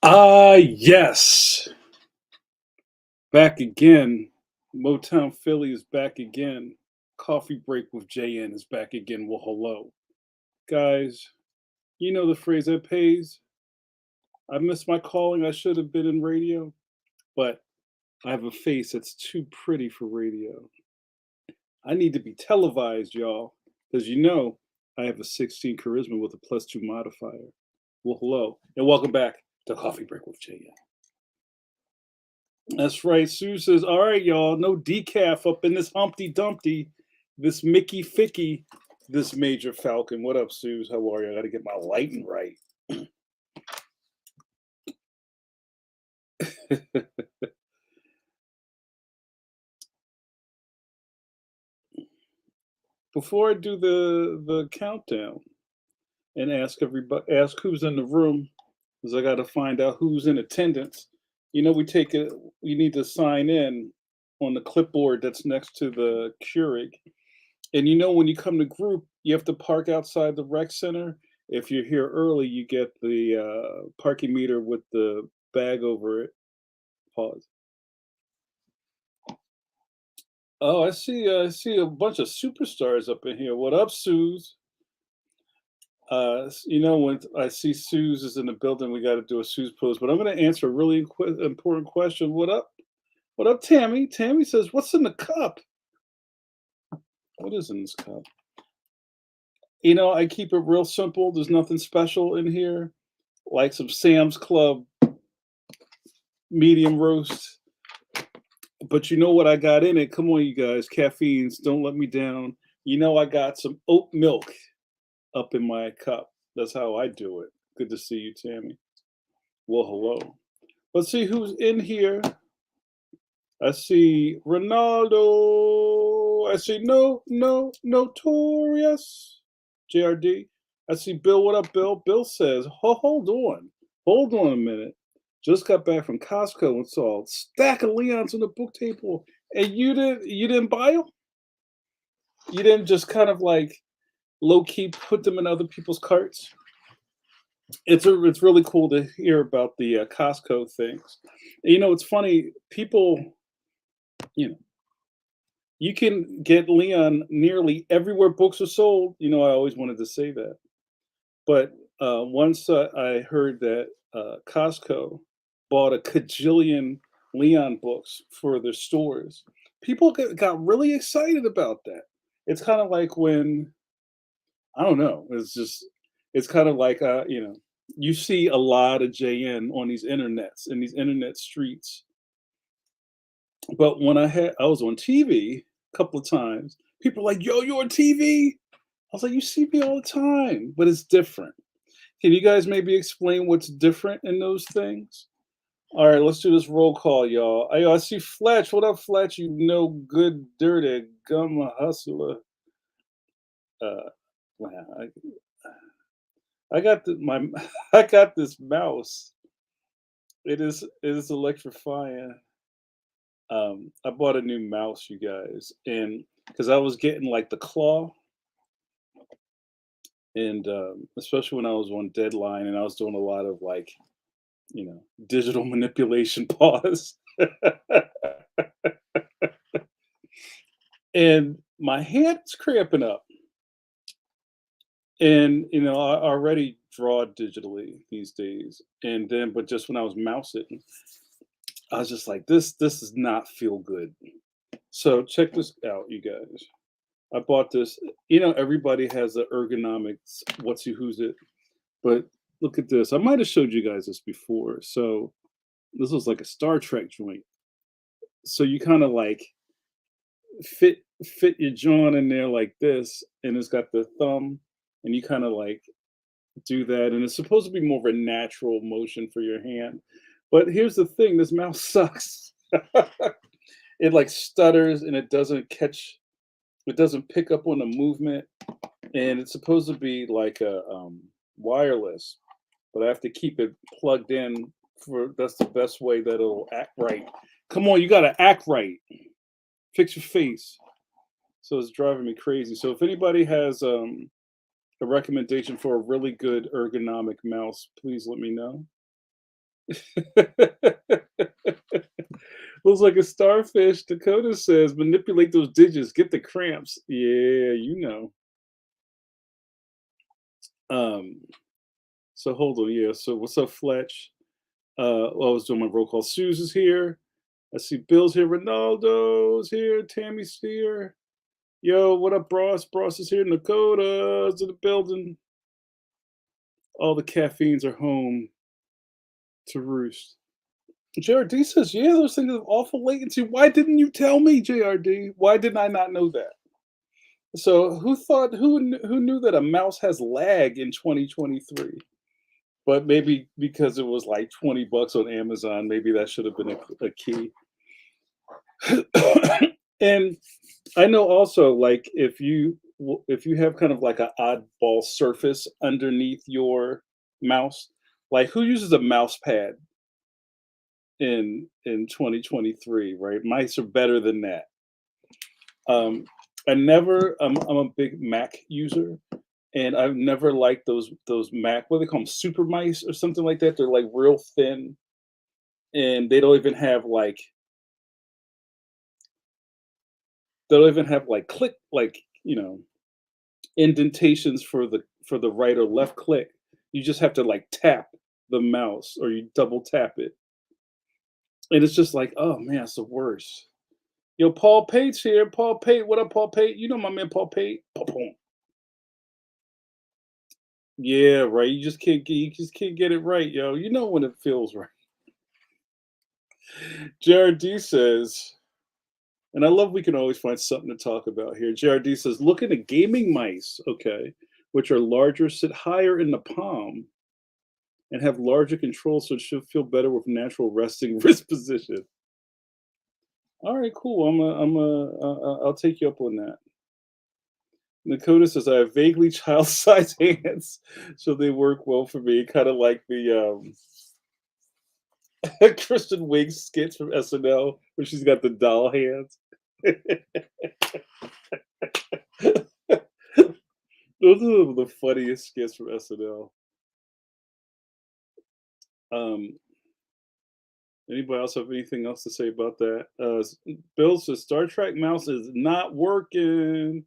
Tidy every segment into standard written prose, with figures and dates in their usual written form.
Yes. Back again. Motown Philly is back again. Coffee Break with JN is back again. Well, hello. Guys, you know the phrase that pays. I missed my calling. I should have been in radio, but I have a face that's too pretty for radio. I need to be televised, y'all, because I have a 16 charisma with a +2 modifier. Well, hello, and welcome back to Coffee Break with JN. That's right. Sue says, "All right, y'all, no decaf up in this Humpty Dumpty, this Mickey Ficky, this Major Falcon." What up, Suze? How are you? I got to get my lighting right. Before I do the countdown and ask who's in the room, because I got to find out who's in attendance. We need to sign in on the clipboard that's next to the Keurig. And when you come to group, you have to park outside the rec center. If you're here early, you get the parking meter with the bag over it. Pause. Oh, I see a bunch of superstars up in here. What up, Suze? When I see Suze is in the building, we got to do a Suze pose. But I'm going to answer a really important question. What up? What up, Tammy? Tammy says, "What's in the cup?" What is in this cup? I keep it real simple. There's nothing special in here, like some Sam's Club medium roast. But you know what I got in it? Come on, you guys. Caffeines, don't let me down. I got some oat milk up in my cup. That's how I do it. Good to see you, Tammy. Well, hello. Let's see who's in here. I see Ronaldo. I see Notorious. JRD. I see Bill. What up, Bill? Bill says, hold on. Hold on a minute. Just got back from Costco and saw a stack of Leons on the book table. And you didn't buy them? You didn't just kind of like low key put them in other people's carts? It's really cool to hear about the Costco things. It's funny. People, you know, you can get Leon nearly everywhere books are sold. I always wanted to say that, but once I heard that Costco bought a cajillion Leon books for their stores, people got really excited about that. It's kind of like when I don't know. It's kind of like you see a lot of JN on these internets in these internet streets. But when I was on TV a couple of times, people were like, "Yo, you're on TV." I was like, "You see me all the time, but it's different." Can you guys maybe explain what's different in those things? All right, let's do this roll call, y'all. I see Fletch. What up, Fletch? You know good, dirty gum hustler. Uh, wow, I got my I got this mouse. It is electrifying. I bought a new mouse, you guys, and because I was getting like the claw, and especially when I was on deadline and I was doing a lot of like digital manipulation pause, and my hand's cramping up, and I already draw digitally these days, and then but just when I was mousing, I was just like, this does not feel good. So check this out, you guys. I bought this. Everybody has the ergonomics, what's you who's it, but look at this. I might have showed you guys this before. So this was like a Star Trek joint. So you kind of like fit your joint in there like this, and it's got the thumb, and you kind of like do that, and it's supposed to be more of a natural motion for your hand. But here's the thing: this mouse sucks. It like stutters, and it doesn't pick up on the movement, and it's supposed to be like a wireless, but I have to keep it plugged in. That's the best way that it'll act right. Come on, you gotta act right. Fix your face. So it's driving me crazy. So if anybody has a recommendation for a really good ergonomic mouse, please let me know. Looks like a starfish. Dakota says, manipulate those digits, get the cramps. Yeah, you know. Um, so hold on, yeah. So what's up, Fletch? Well, I was doing my roll call. Suze is here. I see Bill's here. Ronaldo's here. Tammy's here. Yo, what up, Bross? Bross is here. Dakota's in the building. All the caffeines are home to roost. JRD says, yeah, those things have awful latency. Why didn't you tell me, JRD? Why did I not know that? So who knew that a mouse has lag in 2023? But maybe because it was like 20 bucks on Amazon, maybe that should have been a key. And I know also, like, if you have kind of like an oddball surface underneath your mouse, like who uses a mouse pad in 2023, right? Mice are better than that. Um, I'm a big Mac user, and I've never liked those Mac, what do they call them, super mice or something like that. They're like real thin, and they don't even have like click, like, indentations for the right or left click. You just have to like tap the mouse, or you double tap it. And it's just like, oh man, it's the worst. Yo, Paul Pate's here. Paul Pate, what up, Paul Pate? You know my man Paul Pate. Pom-pom. Yeah, right. You just can't get it right, yo. You know when it feels right. JRD says, and I love we can always find something to talk about here. JRD says, look at the gaming mice, okay, which are larger, sit higher in the palm, and have larger control, so it should feel better with natural resting wrist position. All right, cool. I'll take you up on that. Dakota says I have vaguely child-sized hands, so they work well for me. Kind of like the Kristen Wiig skits from SNL, where she's got the doll hands. Those are the funniest skits from SNL. Um, Anybody else have anything else to say about that? Bill says Star Trek mouse is not working.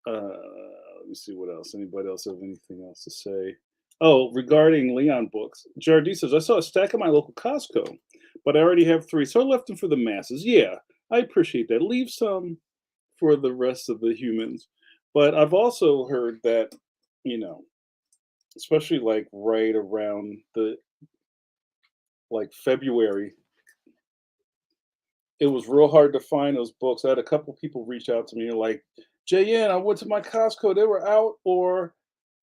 Let me see what else. Anybody else have anything else to say? Oh, regarding Leon books, JRD says I saw a stack at my local Costco, but I already have three, so I left them for the masses. Yeah, I appreciate that. Leave some for the rest of the humans. But I've also heard that, you know, especially like right around the like February, it was real hard to find those books. I had a couple people reach out to me and like, JN, I went to my Costco, they were out, or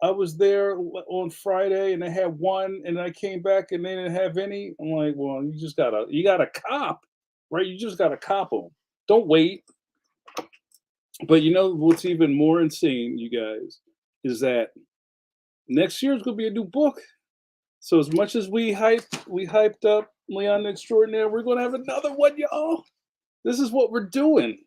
I was there on Friday and they had one, and I came back and they didn't have any. I'm like, well, you gotta cop, right? You just gotta cop them. Don't wait. But you know what's even more insane, you guys, is that next year is gonna be a new book. So as much as we hyped up Leon the Extraordinaire, we're gonna have another one, y'all. This is what we're doing.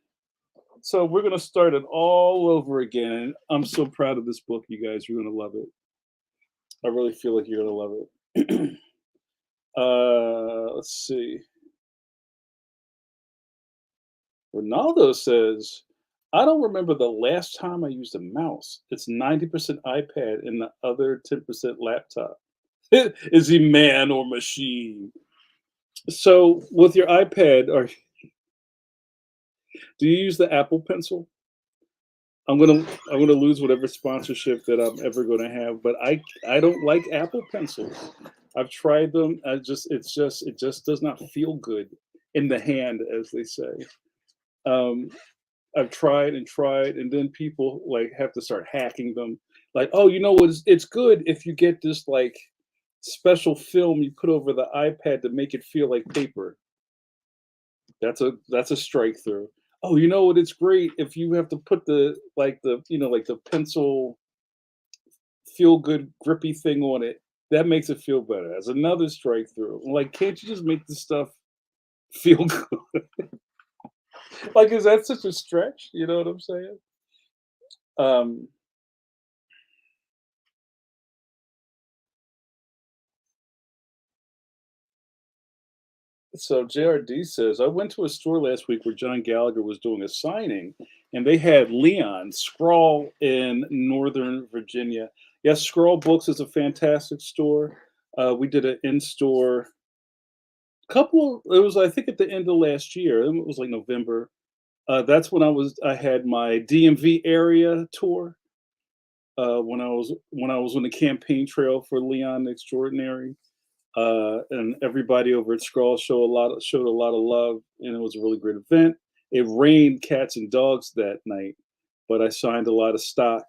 So we're gonna start it all over again. I'm so proud of this book, you guys. You're gonna love it. I really feel like you're gonna love it. Let's see. Ronaldo says, I don't remember the last time I used a mouse. It's 90% iPad and the other 10% laptop. Is he man or machine? So with your iPad, or do you use the Apple Pencil? I'm gonna lose whatever sponsorship that I'm ever gonna have, but I don't like Apple Pencils. I've tried them. It just does not feel good in the hand, as they say. Um, I've tried and tried, and then people like have to start hacking them. Like, oh, you know what? It's good if you get this like special film you put over the iPad to make it feel like paper. That's a strike through. Oh, you know what? It's great if you have to put like the pencil feel good grippy thing on it. That makes it feel better. That's another strike through. Like, can't you just make this stuff feel good? Like, is that such a stretch? You know what I'm saying? Um, So JRD says, I went to a store last week where John Gallagher was doing a signing, and they had Leon Scrawl in Northern Virginia. Yes, Scrawl Books is a fantastic store. We did an in-store couple. It was, I think, at the end of last year. It was like November. That's when I had my DMV area tour. When I was on the campaign trail for Leon Extraordinary, and everybody over at Scroll showed a lot of love, and it was a really great event. It rained cats and dogs that night, but I signed a lot of stock.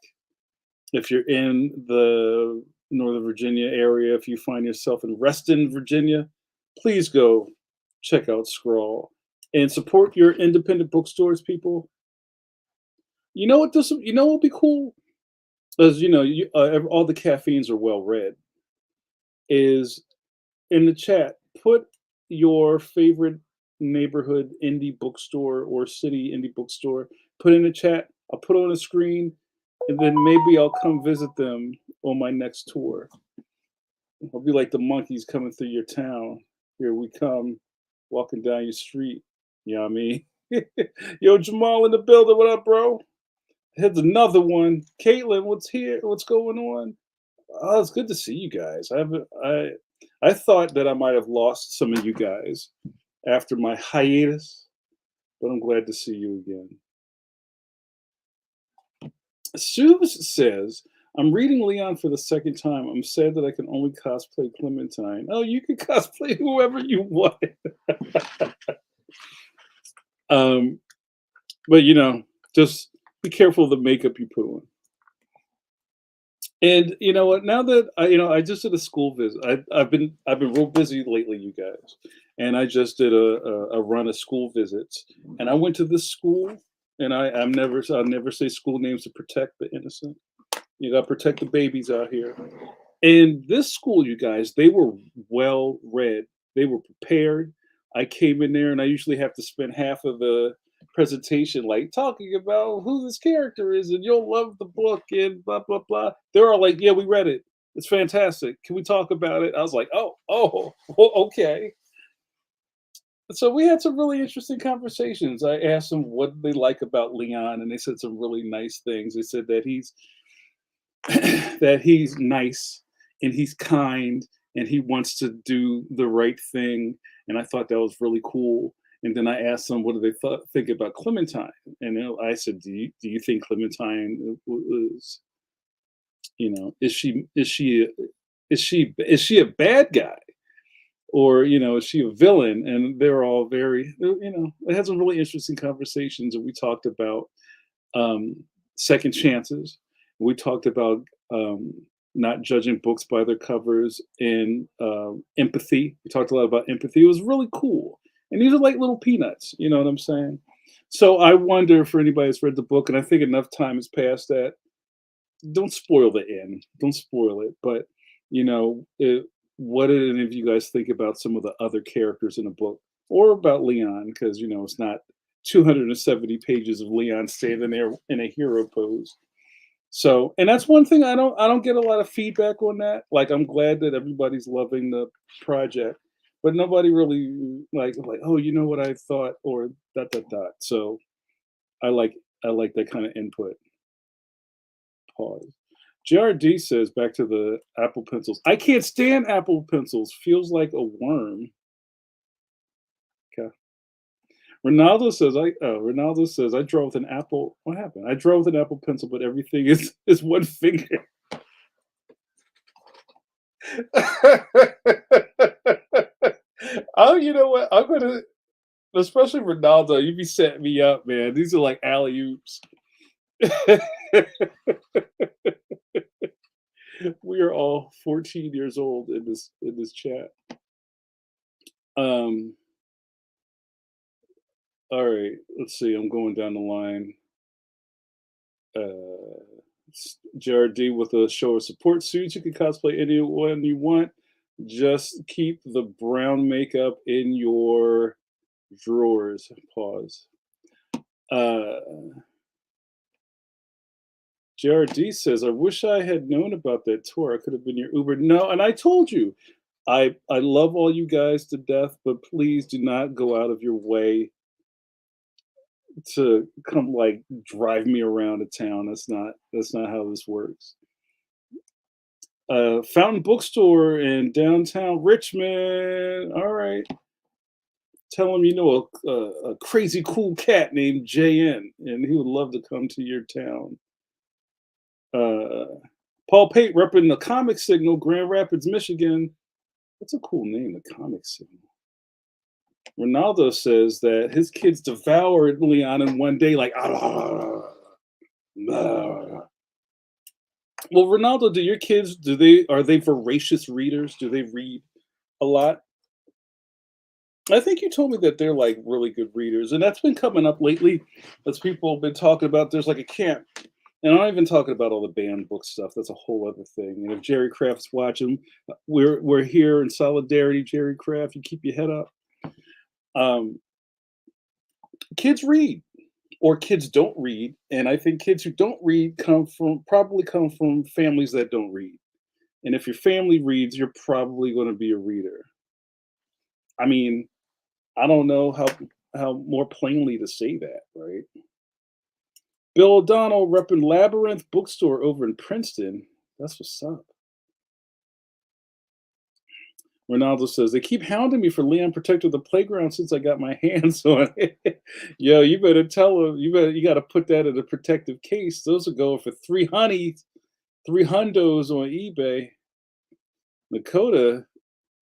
If you're in the Northern Virginia area, if you find yourself in Reston, Virginia, please go check out Scroll and support your independent bookstores, people. You know what? You know what would be cool? As you know, all the caffeines are well read. Is in the chat, put your favorite neighborhood indie bookstore or city indie bookstore. Put in the chat. I'll put it on the screen, and then maybe I'll come visit them on my next tour. I'll be like the monkeys coming through your town. Here we come, walking down your street. You know what I mean? Yo, Jamal in the building. What up, bro? Here's another one. Caitlin, what's here? What's going on? Oh, it's good to see you guys. I thought that I might have lost some of you guys after my hiatus, but I'm glad to see you again. Suze says, I'm reading Leon for the second time. I'm sad that I can only cosplay Clementine. Oh, you can cosplay whoever you want. um, but just be careful of the makeup you put on. And you know what? Now that I just did a school visit. I've been real busy lately, you guys, and I just did a run of school visits. And I went to this school, and I'll never say school names to protect the innocent. You got to protect the babies out here. And this school, you guys, they were well read. They were prepared. I came in there, and I usually have to spend half of the presentation like talking about who this character is, and you'll love the book, and blah blah blah. They're all like, "Yeah, we read it. It's fantastic. Can we talk about it?" I was like, "Oh, okay." So we had some really interesting conversations. I asked them what they like about Leon, and they said some really nice things. They said that he's that he's nice and he's kind and he wants to do the right thing. And I thought that was really cool. And then I asked them, what do they think about Clementine? And I said, do you think Clementine is, is she a bad guy? Or is she a villain? And they're all very, I had some really interesting conversations, and we talked about um, second chances. We talked about um, not judging books by their covers, and empathy. We talked a lot about empathy. It was really cool. And these are like little peanuts. You know what I'm saying? So I wonder if anybody has read the book, and I think enough time has passed that don't spoil the end. Don't spoil it. But what did any of you guys think about some of the other characters in the book, or about Leon? Because it's not 270 pages of Leon standing there in a hero pose. So, and that's one thing I don't get a lot of feedback on that. Like, I'm glad that everybody's loving the project, but nobody really like, oh, you know what I thought, or dot dot dot. So I like I like that kind of input. Pause. JRD says, back to the Apple pencils. I can't stand Apple pencils. Feels like a worm. Okay. Ronaldo says I draw with an Apple. What happened? I draw with an Apple pencil, but everything is one finger. Oh, you know what? I'm gonna, especially Ronaldo. You be setting me up, man. These are like alley oops. We are all 14 years old in this chat. Um. All right. Let's see. I'm going down the line. JRD with a show of support suits. You can cosplay anyone you want. Just keep the brown makeup in your drawers. Pause. Uh, JRD says, I wish I had known about that tour. I could have been your Uber. No, and I told you, I love all you guys to death, but please do not go out of your way to come, like, drive me around the town. That's not how this works. Fountain Bookstore in downtown Richmond. All right. Tell him you know a crazy cool cat named JN, and he would love to come to your town. Uh, Paul Pate repping the Comic Signal, Grand Rapids, Michigan. That's a cool name, the Comic Signal. Ronaldo says that his kids devoured Leon in one day, like, "Ah, ah." Well, Ronaldo, do your kids are they voracious readers? Do they read a lot? I think you told me that they're like really good readers, and that's been coming up lately as people have been talking about. There's like a camp, and I'm not even talking about all the banned book stuff. That's a whole other thing. And if Jerry Craft's watching, we're here in solidarity. Jerry Craft, you keep your head up. Um, Kids read, or kids don't read, and I think kids who don't read come from families that don't read. And if your family reads, you're probably going to be a reader. I mean, I don't know how more plainly to say that, right? Bill O'Donnell repping Labyrinth Bookstore over in Princeton. That's what's up. Ronaldo says they keep hounding me for Leon Protector of the Playground since I got my hands on it. Yo, you better tell them. You got to put that in a protective case. Those are going for 3 hundos on eBay. Nakota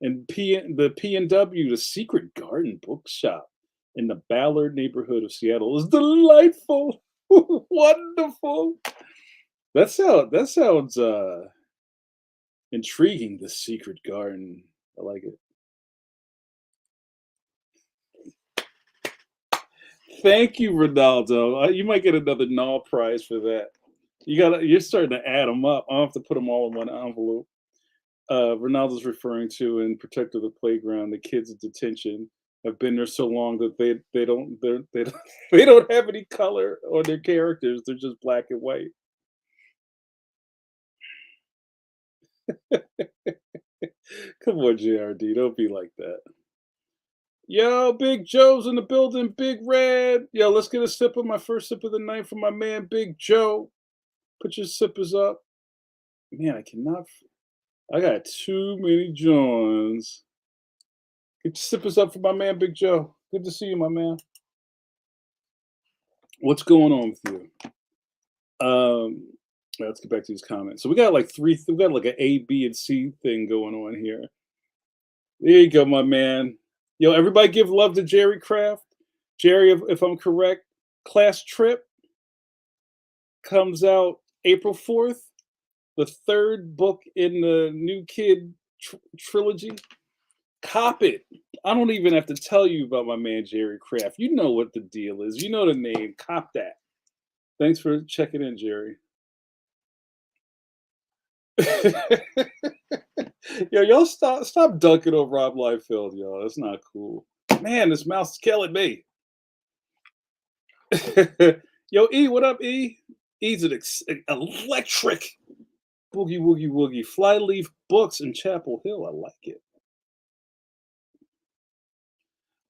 and the P&W, the Secret Garden Bookshop in the Ballard neighborhood of Seattle is delightful. Wonderful. That sounds intriguing. The Secret Garden. I like it. Thank you, Ronaldo. You might get another Nall prize for that. You're starting to add them up. I'll have to put them all in one envelope. Ronaldo's referring to in Protect of the Playground, the kids in detention have been there so long that they don't they don't have any color on their characters. They're just black and white. Come on, JRD, don't be like that. Yo, Big Joe's in the building, Big Red. Yo, let's get a sip of my first sip of the night from my man, Big Joe. Put your sippers up. Man, I got too many Johns. Get your sippers up for my man, Big Joe. Good to see you, my man. What's going on with you? Let's get back to these comments. So we got like we got like an A, B, and C thing going on here. There you go, my man. Yo, everybody give love to Jerry Craft. Jerry, if I'm correct, Class Trip comes out April 4th, the third book in the New Kid trilogy. Cop it. I don't even have to tell you about my man Jerry Craft. You know what the deal is. You know the name. Cop that. Thanks for checking in, Jerry. Yo, y'all stop dunking on Rob Liefeld, y'all. That's not cool. Man, this mouse is killing me. Yo, E, what up, E? E's an electric boogie woogie woogie. Flyleaf Books in Chapel Hill. I like it.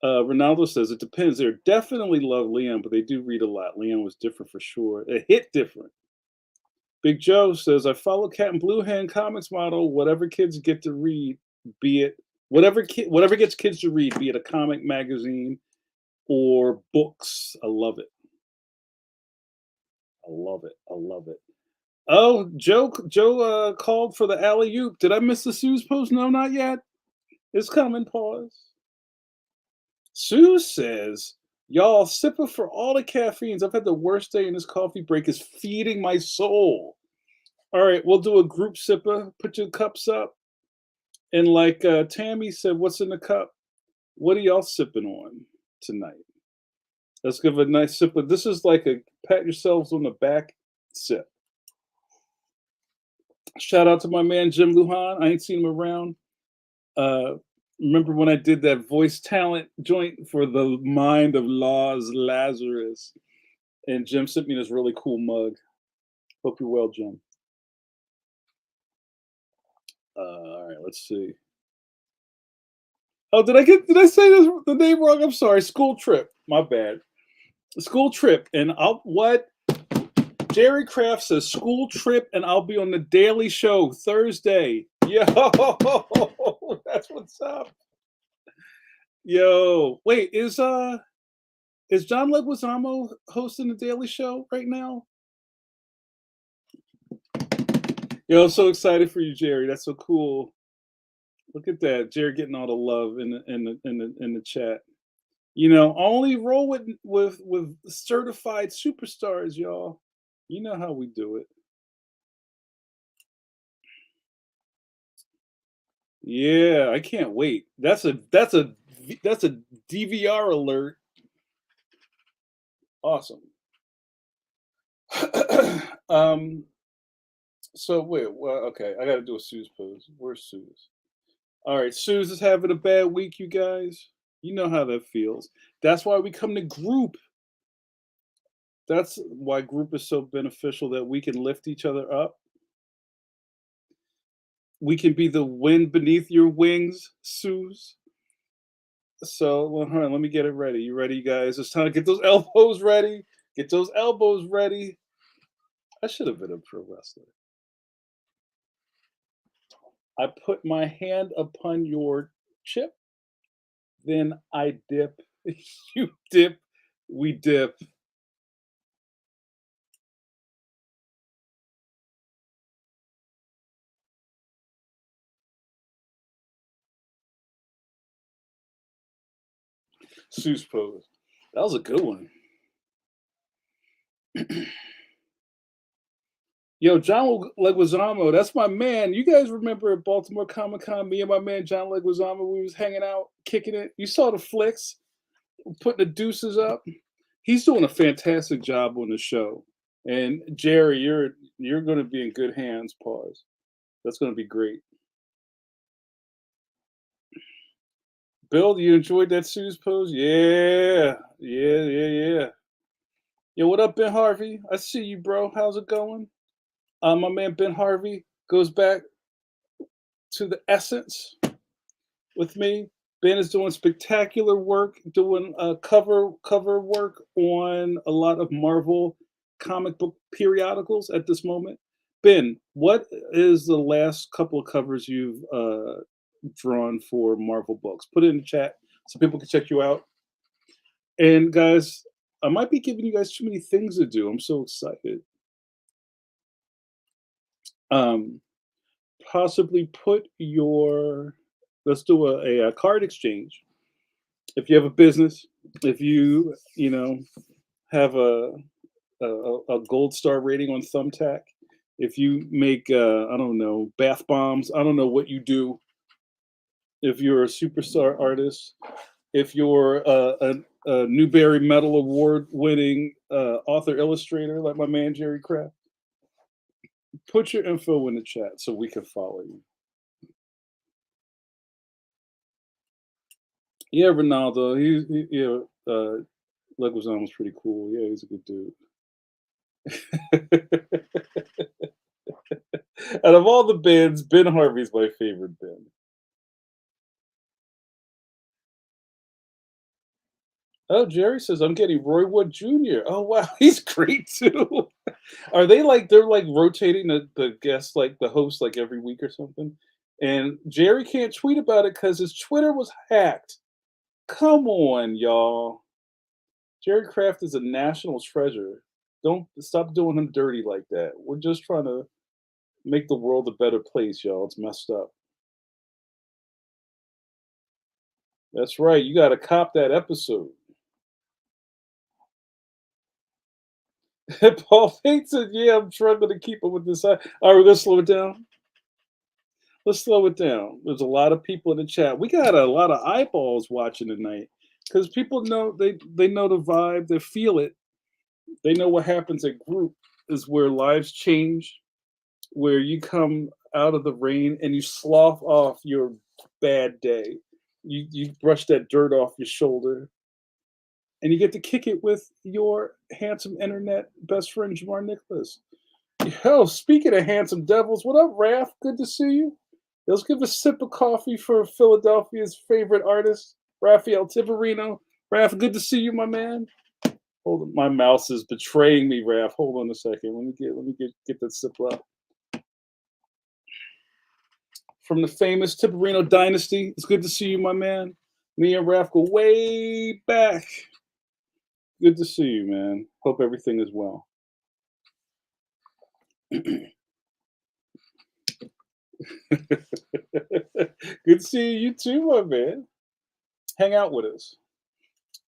Ronaldo says it depends. They definitely love Leon, but they do read a lot. Leon was different for sure. It hit different. Big Joe says I follow Cat and Blue Hand comics model. Whatever kids get to read, be it whatever gets kids to read, be it a comic magazine or books. I love it. I love it. I love it. Oh, Joe called for the alley oop. Did I miss the Sue's post? No, not yet. It's coming. Pause. Sue says, y'all, sipper for all the caffeines. I've had the worst day, and this coffee break is feeding my soul. All right, we'll do a group sipper. Put your cups up. And like Tammy said, what's in the cup? What are y'all sipping on tonight? Let's give a nice sipper. This is like a pat yourselves on the back sip. Shout out to my man Jim Lujan. I ain't seen him around. Uh, Remember when I did that voice talent joint for the mind of Lars Lazarus? And Jim sent me this really cool mug. Hope you're well, Jim. All right, let's see. Oh, did I say the name wrong? I'm sorry. School Trip. My bad. School Trip. And I'll what? Jerry Kraft says School Trip, and I'll be on the Daily Show Thursday. Yo, that's what's up. Yo, wait, is John Leguizamo hosting the Daily Show right now? Yo, I'm so excited for you, Jerry. That's so cool. Look at that, Jerry getting all the love in the chat. Only roll with certified superstars, y'all. You know how we do it. Yeah, I can't wait. That's a DVR alert. Awesome. um. So wait. Well, okay. I got to do a Sue's pose. Where's Sue's? All right. Sue's is having a bad week, you guys. You know how that feels. That's why we come to group. That's why group is so beneficial that we can lift each other up. We can be the wind beneath your wings, Suze. So, well, hold on, let me get it ready. You ready, guys? It's time to get those elbows ready. Get those elbows ready. I should have been a pro wrestler. I put my hand upon your chip, then I dip. You dip, we dip. Seuss pose. That was a good one. Yo, John Leguizamo, that's my man. You guys remember at Baltimore Comic Con, me and my man John Leguizamo, we was hanging out, kicking it. You saw the flicks, putting the deuces up. He's doing a fantastic job on the show. And Jerry, you're going to be in good hands. Pause. That's going to be great. Bill, you enjoyed that Sue's pose? Yeah, yeah. Yo, what up, Ben Harvey? I see you, bro. How's it going? My man Ben Harvey goes back to the essence with me. Ben is doing spectacular work, doing cover work on a lot of Marvel comic book periodicals at this moment. Ben, what is the last couple of covers you've drawn for Marvel books? Put it in the chat so people can check you out. And guys, I might be giving you guys too many things to do. I'm so excited. Um, Possibly put your let's do a card exchange. If you have a business, if you have a gold star rating on Thumbtack, if you make I don't know bath bombs, I don't know what you do. If you're a superstar artist, if you're a Newbery Medal Award winning author illustrator like my man Jerry Kraft, put your info in the chat so we can follow you. Yeah, Ronaldo, Leguizamo's pretty cool. Yeah, he's a good dude. Out of all the bands, Ben Harvey's my favorite band. Oh, Jerry says I'm getting Roy Wood Jr. Oh wow, he's great too. Are they like they're like rotating the guests like the host like every week or something? And Jerry can't tweet about it because his Twitter was hacked. Come on, y'all. Jerry Kraft is a national treasure. Don't stop doing him dirty like that. We're just trying to make the world a better place, y'all. It's messed up. That's right. You got to cop that episode. Paul Payne said, "Yeah, I'm struggling to keep up with this." All right, we're gonna slow it down. Let's slow it down. There's a lot of people in the chat. We got a lot of eyeballs watching tonight because people know they know the vibe. They feel it. They know what happens at group is where lives change, where you come out of the rain and you slough off your bad day. You brush that dirt off your shoulder, and you get to kick it with your handsome internet best friend Jamar Nicholas. Yo, speaking of handsome devils, what up, Raph? Good to see you. Let's give a sip of coffee for Philadelphia's favorite artist, Raphael Tiberino. Raph, good to see you, my man. Hold on, my mouse is betraying me, Raph. Hold on a second. Let me get that sip up. From the famous Tiberino dynasty. It's good to see you, my man. Me and Raph go way back. Good to see you, man. Hope everything is well. Good seeing you too, my man. Hang out with us.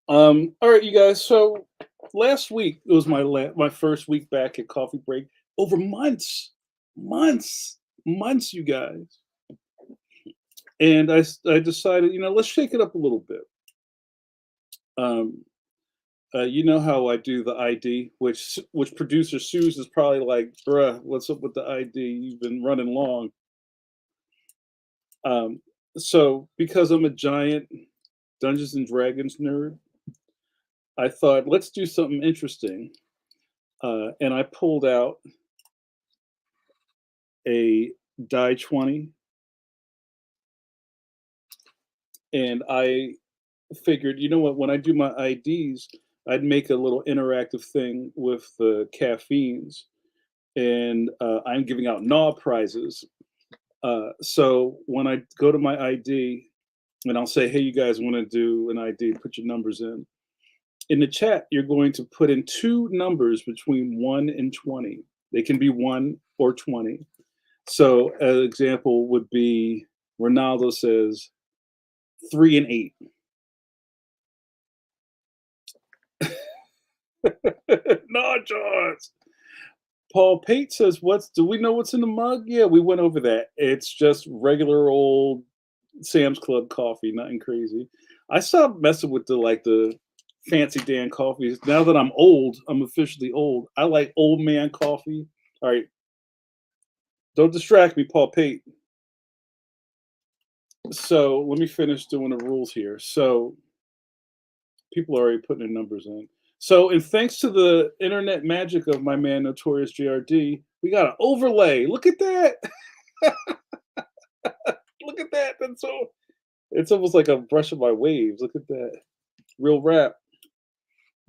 All right, you guys. So last week it was my first week back at Coffee Break. Over months, you guys. And I decided, let's shake it up a little bit. Um, you know how I do the ID, which producer Suze is probably like, bruh, what's up with the ID? You've been running long. So because I'm a giant Dungeons and Dragons nerd, I thought let's do something interesting, and I pulled out a die 20, and I figured, you know what? When I do my IDs, I'd make a little interactive thing with the caffeines, and I'm giving out gnaw prizes. So when I go to my ID, and I'll say, "Hey, you guys want to do an ID? Put your numbers in." In the chat, you're going to put in two numbers between 1 and 20. They can be 1 or 20. So, an example would be Ronaldo says 3 and 8. No, George. Paul Pate says, do we know what's in the mug? Yeah, we went over that. It's just regular old Sam's Club coffee, nothing crazy. I stopped messing with the fancy Dan coffees. Now that I'm old, I'm officially old. I like old man coffee. All right, don't distract me, Paul Pate. So let me finish doing the rules here. So people are already putting their numbers in. So, and thanks to the internet magic of my man Notorious JRD, we got an overlay. Look at that. Look at that. That's so it's almost like a brush of my waves. Look at that. Real rap.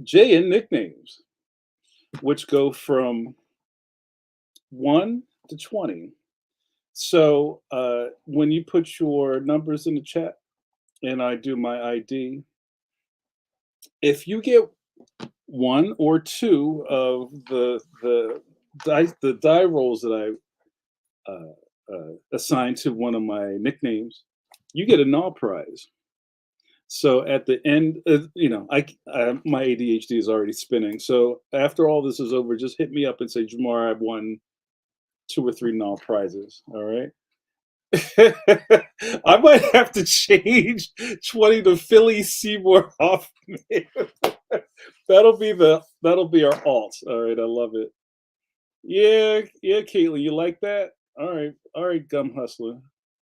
J and nicknames, which go from 1 to 20. So when you put your numbers in the chat and I do my ID, if you get one or two of the die rolls that I assigned to one of my nicknames, you get a null prize. So at the end, my ADHD is already spinning. So after all this is over, just hit me up and say, Jamar, I've won 2 or 3 null prizes. All right. I might have to change 20 to Philly Seymour Hoffman. That'll be our alt. All right, I love it. Yeah, Caitlin, you like that? All right, Gum Hustler.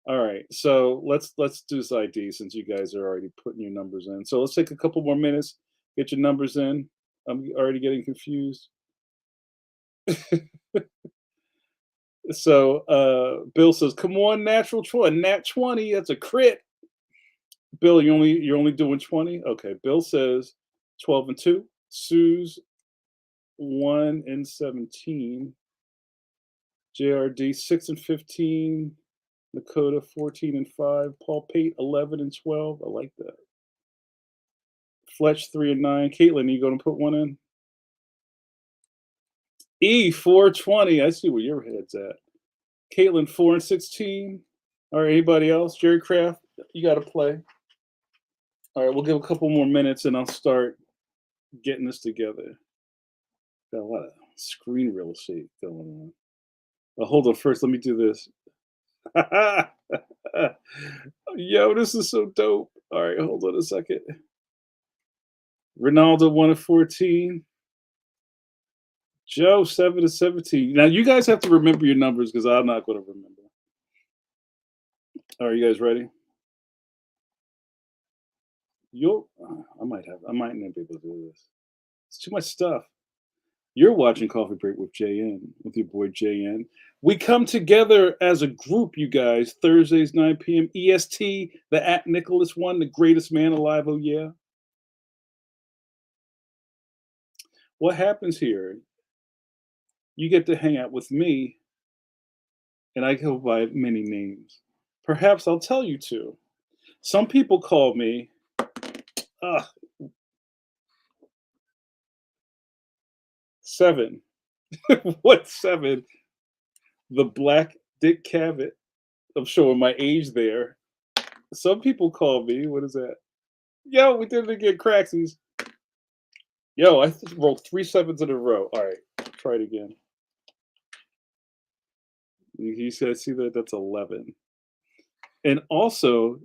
All right, so let's do this ID since you guys are already putting your numbers in. So let's take a couple more minutes, get your numbers in. I'm already getting confused. So Bill says, "Come on, natural 20, nat 20. That's a crit." Bill, you're only doing 20. Okay. Bill says 12 and 2. Sue's 1 and 17. JRD 6 and 15. Nakota 14 and 5. Paul Pate 11 and 12. I like that. Fletch 3 and 9. Caitlin, you going to put one in? E 420. I see where your head's at. Caitlin 4 and 16. All right, anybody else? Jerry Craft, you got to play. All right, we'll give a couple more minutes and I'll start getting this together. Got a lot of screen real estate going on. Hold on, first let me do this. Yo, this is so dope. All right, hold on a second. Ronaldo 1 of 14. Joe 7 of 17. Now you guys have to remember your numbers because I'm not going to remember. Are you guys ready? I might not be able to do this. It's too much stuff. You're watching Coffee Break with JN, with your boy JN. We come together as a group, you guys, Thursdays, 9 p.m. EST, the at Nicholas one, the greatest man alive. Oh, yeah. What happens here? You get to hang out with me, and I go by many names. Perhaps I'll tell you two. Some people call me, uh, Seven. What seven? The Black Dick Cavett. I'm showing my age there. Some people call me, what is that? Yo, we did it again, Craxies. Yo, I rolled three sevens in a row. All right, try it again. He said, see that? That's 11. And also,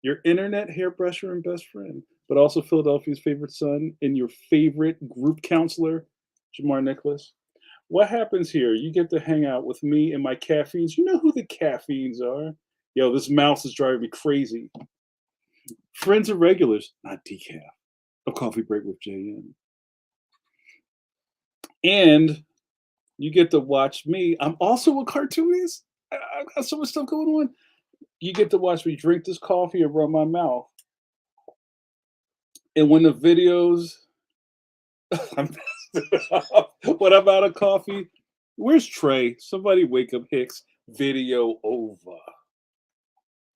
your internet hairbrush and best friend, but also Philadelphia's favorite son and your favorite group counselor, Jamar Nicholas. What happens here? You get to hang out with me and my caffeines. You know who the caffeines are? Yo, this mouse is driving me crazy. Friends and regulars, not decaf. A coffee break with JN. And you get to watch me. I'm also a cartoonist. I've got so much stuff going on. You get to watch me drink this coffee and run my mouth. And when the videos, I'm when I'm out of coffee, where's Trey? Somebody wake up Hicks. Video over.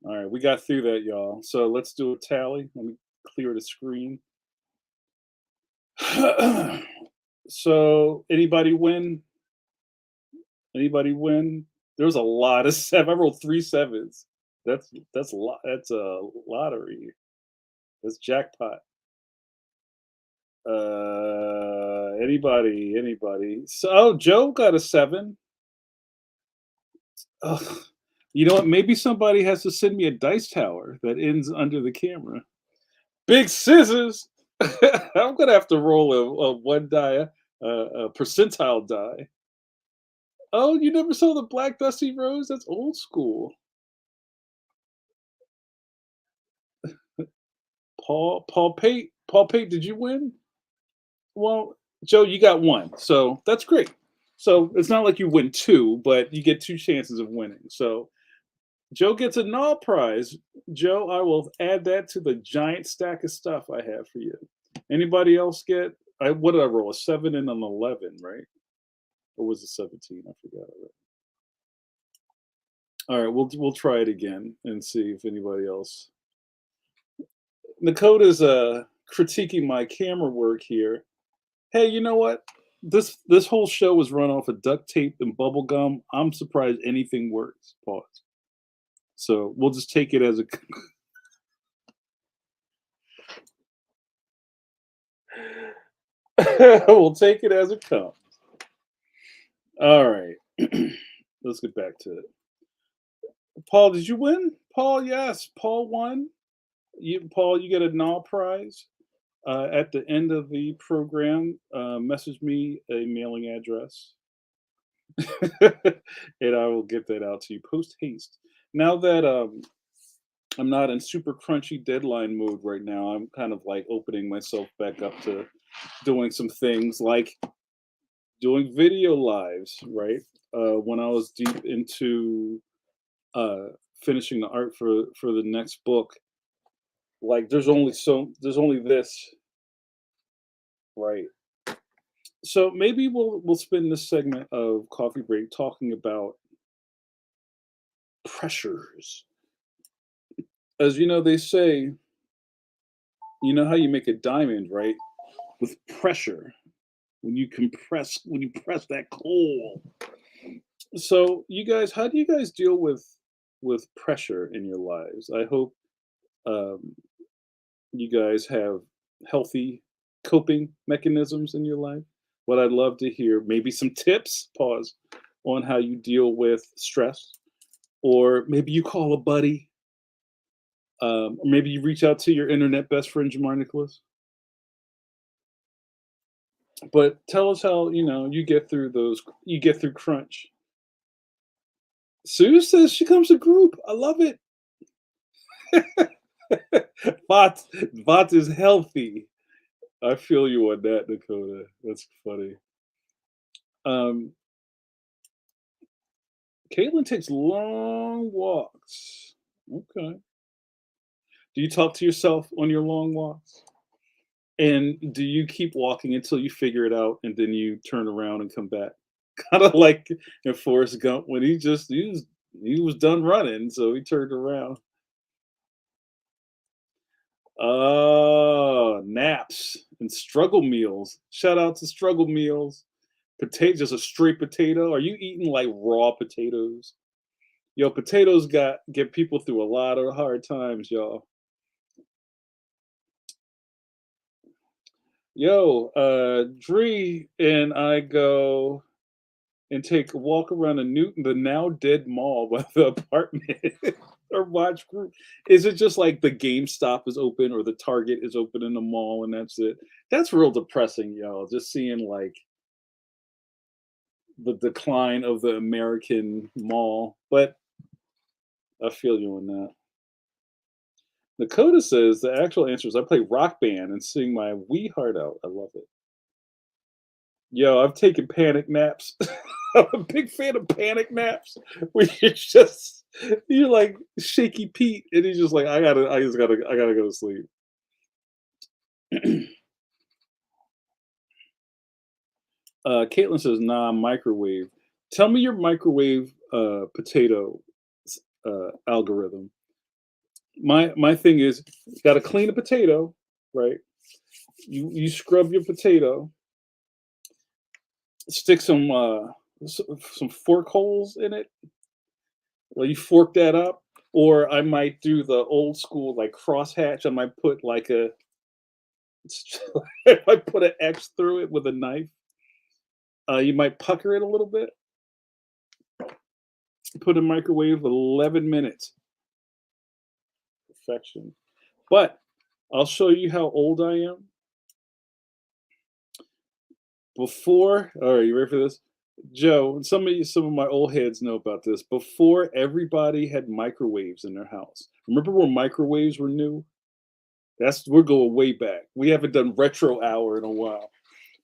All right, we got through that, y'all. So let's do a tally. Let me clear the screen. So anybody win? Anybody win? There was a lot of seven. I rolled three sevens. That's a lot. That's a lottery. That's jackpot. Anybody? So oh, Joe got a seven. Ugh. You know what? Maybe somebody has to send me a dice tower that ends under the camera. Big scissors. I'm gonna have to roll a one die, a percentile die. Oh, you never saw the Black Dusty Rose? That's old school. Paul Pate, did you win? Well, Joe, you got one, so that's great. So it's not like you win two, but you get two chances of winning. So Joe gets a null prize. Joe, I will add that to the giant stack of stuff I have for you. Anybody else get? What did I roll? A seven and an 11, right? Or was it 17? I forgot. All right, we'll try it again and see if anybody else. Nakota's critiquing my camera work here. Hey, you know what? This whole show was run off of duct tape and bubble gum. I'm surprised anything works. Pause. So we'll just take it as a. We'll take it as it comes. All right. Let's get back to it. Paul, did you win? Paul, yes. Paul won. Paul, you get a null prize. At the end of the program, message me a mailing address, and I will get that out to you post haste. Now that I'm not in super crunchy deadline mode right now, I'm kind of like opening myself back up to doing some things like doing video lives. Right when I was deep into finishing the art for the next book, like there's only this, right? So maybe we'll spend this segment of coffee break talking about pressures. As you know, they say, you know how you make a diamond, right? With pressure. When you press that coal. So you guys, how do you guys deal with pressure in your lives? I hope um, you guys have healthy coping mechanisms in your life. What I'd love to hear, maybe some tips, pause, on how you deal with stress, or maybe you call a buddy, or maybe you reach out to your internet best friend, Jamar Nicholas. But tell us how you get through those. You get through crunch. Sue says she comes to group. I love it. Bot is healthy. I feel you on that, Dakota. That's funny. Um, Caitlin takes long walks. Okay. Do you talk to yourself on your long walks? And do you keep walking until you figure it out and then you turn around and come back? Kinda like in Forrest Gump when he was done running, so he turned around. Oh, naps and struggle meals. Shout out to struggle meals. Potato, just a straight potato. Are you eating like raw potatoes? Yo, potatoes get people through a lot of hard times, y'all. Yo, Dree and I go and take a walk around the now dead mall by the apartment or watch group. Is it just like the GameStop is open or the Target is open in the mall and that's it? That's real depressing, y'all. Just seeing like the decline of the American mall. But I feel you on that. Dakota says the actual answer is I play Rock Band and sing my wee heart out. I love it. Yo, I've taken panic naps. I'm a big fan of panic naps where you're like shaky Pete and he's just like, I gotta go to sleep. Caitlin says, nah, microwave. Tell me your microwave potato algorithm. My thing is gotta clean a potato, right? You scrub your potato, stick some fork holes in it. Well, you fork that up, or I might do the old school like crosshatch. I might put like a I might put an X through it with a knife. You might pucker it a little bit. Put in microwave 11 minutes. Perfection. But I'll show you how old I am. Before, all right, you ready for this? Joe, and some of my old heads know about this. Before everybody had microwaves in their house. Remember when microwaves were new? We're going way back. We haven't done retro hour in a while.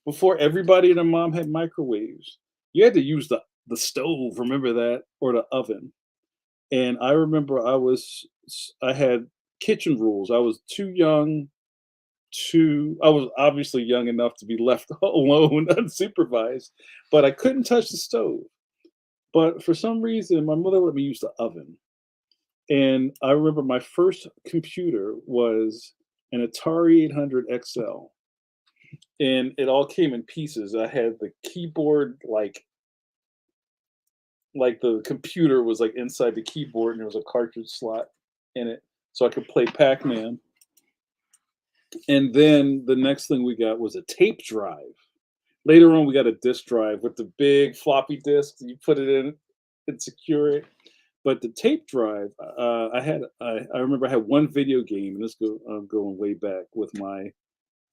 Before everybody and their mom had microwaves, you had to use the stove, remember that, or the oven. And I remember I had kitchen rules. I was too young I was obviously young enough to be left alone unsupervised, but I couldn't touch the stove. But for some reason, my mother let me use the oven. And I remember my first computer was an Atari 800 XL, and it all came in pieces. I had the keyboard like the computer was like inside the keyboard, and there was a cartridge slot in it, so I could play Pac-Man. And then the next thing we got was a tape drive. Later on, we got a disk drive with the big floppy disk. You put it in and secure it. But the tape drive, I remember I had one video game, and I'm going way back with my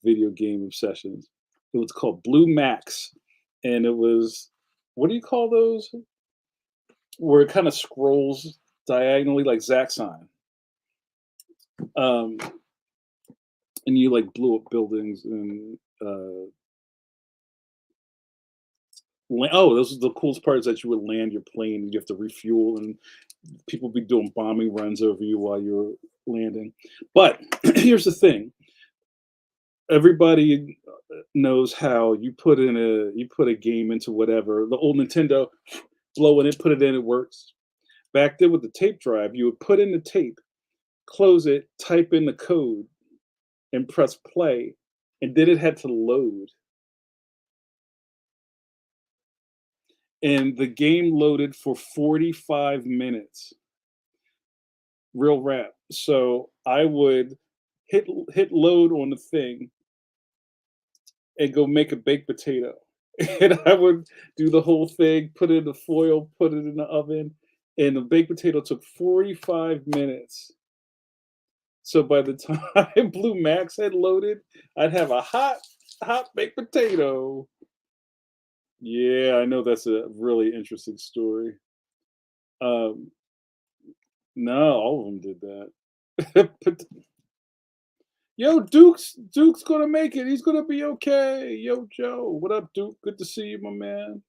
video game obsessions. It was called Blue Max, and it was what do you call those? Where it kind of scrolls diagonally like Zaxxon, um, and you like blew up buildings and oh, this is the coolest part is that you would land your plane and you have to refuel and people be doing bombing runs over you while you're landing. But here's the thing: everybody knows how you put a game into whatever the old Nintendo, blow in it, put it in, it works. Back then with the tape drive, you would put in the tape, close it, type in the code, and press play, and then it had to load. And the game loaded for 45 minutes. Real rap. So I would hit load on the thing and go make a baked potato. And I would do the whole thing, put it in the foil, put it in the oven, and the baked potato took 45 minutes. So by the time Blue Max had loaded, I'd have a hot baked potato. Yeah, I know that's a really interesting story. Um, no, all of them did that. But Yo, Duke's gonna make it. He's gonna be okay. Yo, Joe, what up, Duke? Good to see you, my man.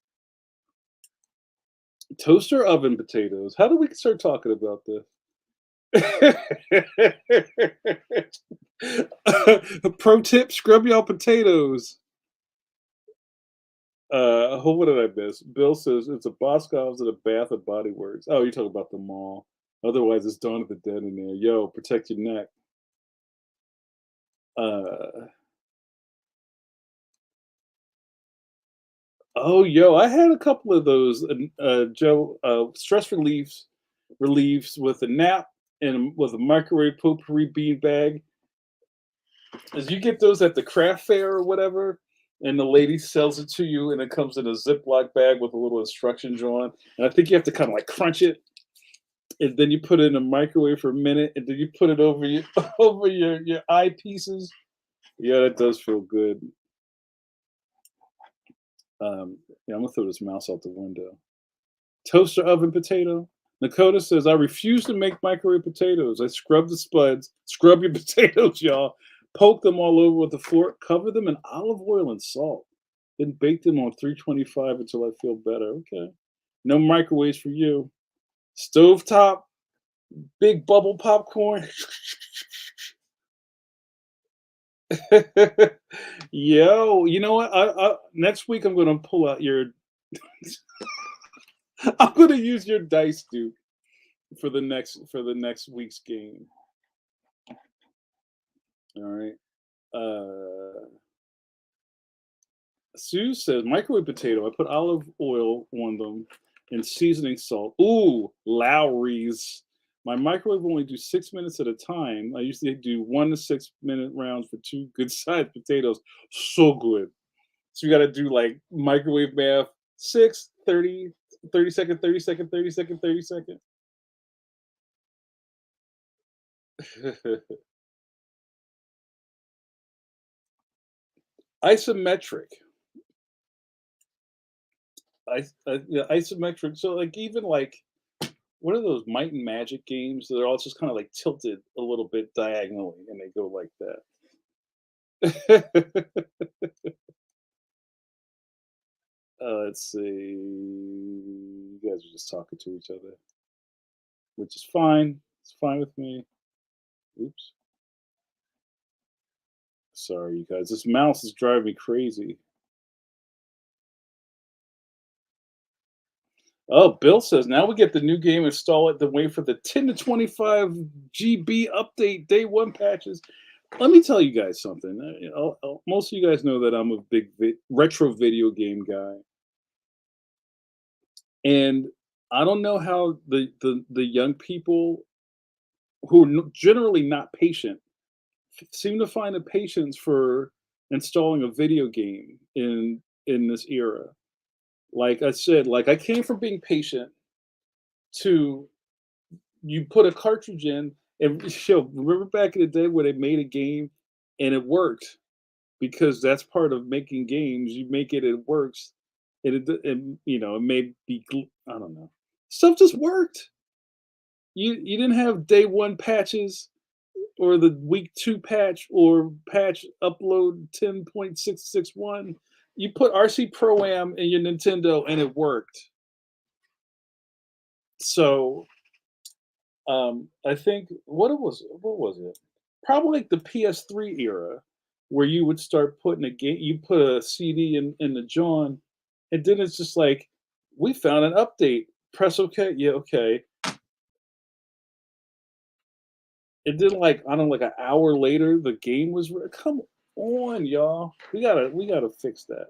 Toaster oven potatoes. How do we start talking about this? Pro tip: scrub y'all potatoes. What did I miss? Bill says it's a Boscov's and a Bath and Body Works. Oh, you're talking about the mall. Otherwise, it's Dawn of the Dead in there. Yo, protect your neck. Uh, oh, yo, I had a couple of those, Joe. Stress relieves with a nap and with a microwave potpourri bean bag. As you get those at the craft fair or whatever, and the lady sells it to you, and it comes in a Ziploc bag with a little instructions on. And I think you have to kind of like crunch it, and then you put it in a microwave for a minute, and then you put it over your over your eyepieces. Yeah, that does feel good. Yeah, I'm gonna throw this mouse out the window. Toaster oven potato. Nakota says, I refuse to make microwave potatoes. I scrub the spuds, scrub your potatoes, y'all. Poke them all over with the fork, cover them in olive oil and salt. Then bake them on 325 until I feel better. Okay. No microwaves for you. Stovetop, big bubble popcorn. Yo, you know what? Next week I'm gonna pull out your I'm gonna use your dice, Duke, for the next week's game. All right. Uh, Sue says microwave potato. I put olive oil on them and seasoning salt. Ooh, Lowry's. My microwave only do 6 minutes at a time. I usually do 1 to 6 minute rounds for two good sized potatoes. So good. So you got to do like microwave math 6, 30, 30 second, 30 second, 30 second, 30 second. Isometric. Yeah, isometric. So like even like what are those Might and Magic games that are all just kind of like tilted a little bit diagonally and they go like that? Let's see. You guys are just talking to each other, which is fine. It's fine with me. Oops. Sorry, you guys. This mouse is driving me crazy. Oh, Bill says now we get the new game, install it, then wait for the 10 to 25 GB update day one patches. Let me tell you guys something. Most of you guys know that I'm a big retro video game guy, and I don't know how the young people who are generally not patient seem to find the patience for installing a video game in this era. Like I said, like I came from being patient to you put a cartridge in and remember back in the day where they made a game and it worked because that's part of making games. You make it, it works, and you know, it may be, I don't know, stuff just worked. You didn't have day one patches or the week two patch or patch upload 10.661. You put RC Pro Am in your Nintendo and it worked. So I think what was it? Probably like the PS3 era, where you would start putting a game, you put a CD in the John, and then it's just like, we found an update. Press OK, yeah, okay. And then like I don't know, like an hour later, the game was come on, y'all. We gotta fix that.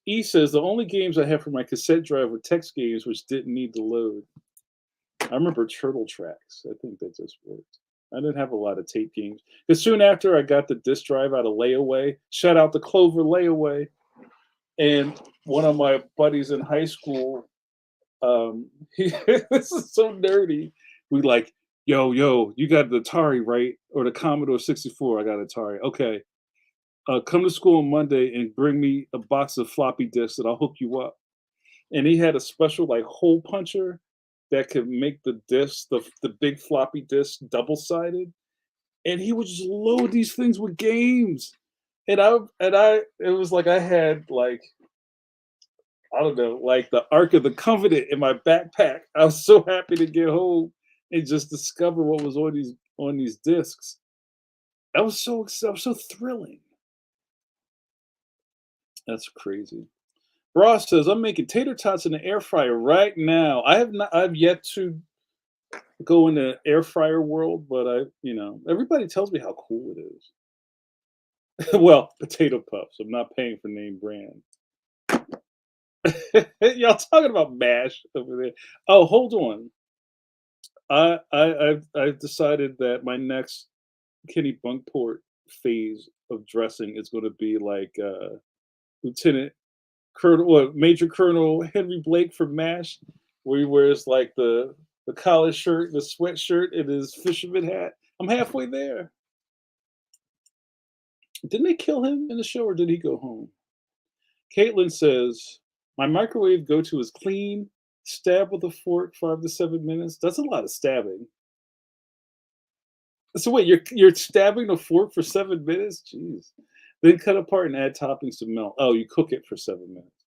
E says the only games I have for my cassette drive were text games which didn't need to load. I remember Turtle Tracks. I think that just worked. I didn't have a lot of tape games. Because soon after I got the disc drive out of Layaway. Shout out to Clover Layaway. And one of my buddies in high school, he this is so nerdy. We like, yo, you got the Atari, right? Or the Commodore 64. I got Atari. Okay. Come to school on Monday and bring me a box of floppy disks and I'll hook you up. And he had a special like hole puncher that could make the disc, the big floppy disk, double sided. and he would just load these things with games. It was like I had like I don't know, like the Ark of the Covenant in my backpack. I was so happy to get home and just discover what was on these discs. That was so thrilling. That's crazy. Ross says, "I'm making tater tots in the air fryer right now. I have not. I've yet to go in the air fryer world, but everybody tells me how cool it is. Well, potato puffs. I'm not paying for name brand. Y'all talking about mash over there? Oh, hold on. I've decided that my next Kenny Bunkport phase of dressing is going to be like Lieutenant Colonel, what, Major Colonel Henry Blake from MASH, where he wears like the collar shirt, the sweatshirt, and his fisherman hat. I'm halfway there. Didn't they kill him in the show, or did he go home? Caitlin says, "My microwave go-to is clean. Stab with a fork 5 to 7 minutes. That's a lot of stabbing. So wait, you're stabbing a fork for 7 minutes? Jeez. Then cut apart and add toppings to melt. Oh, you cook it for 7 minutes.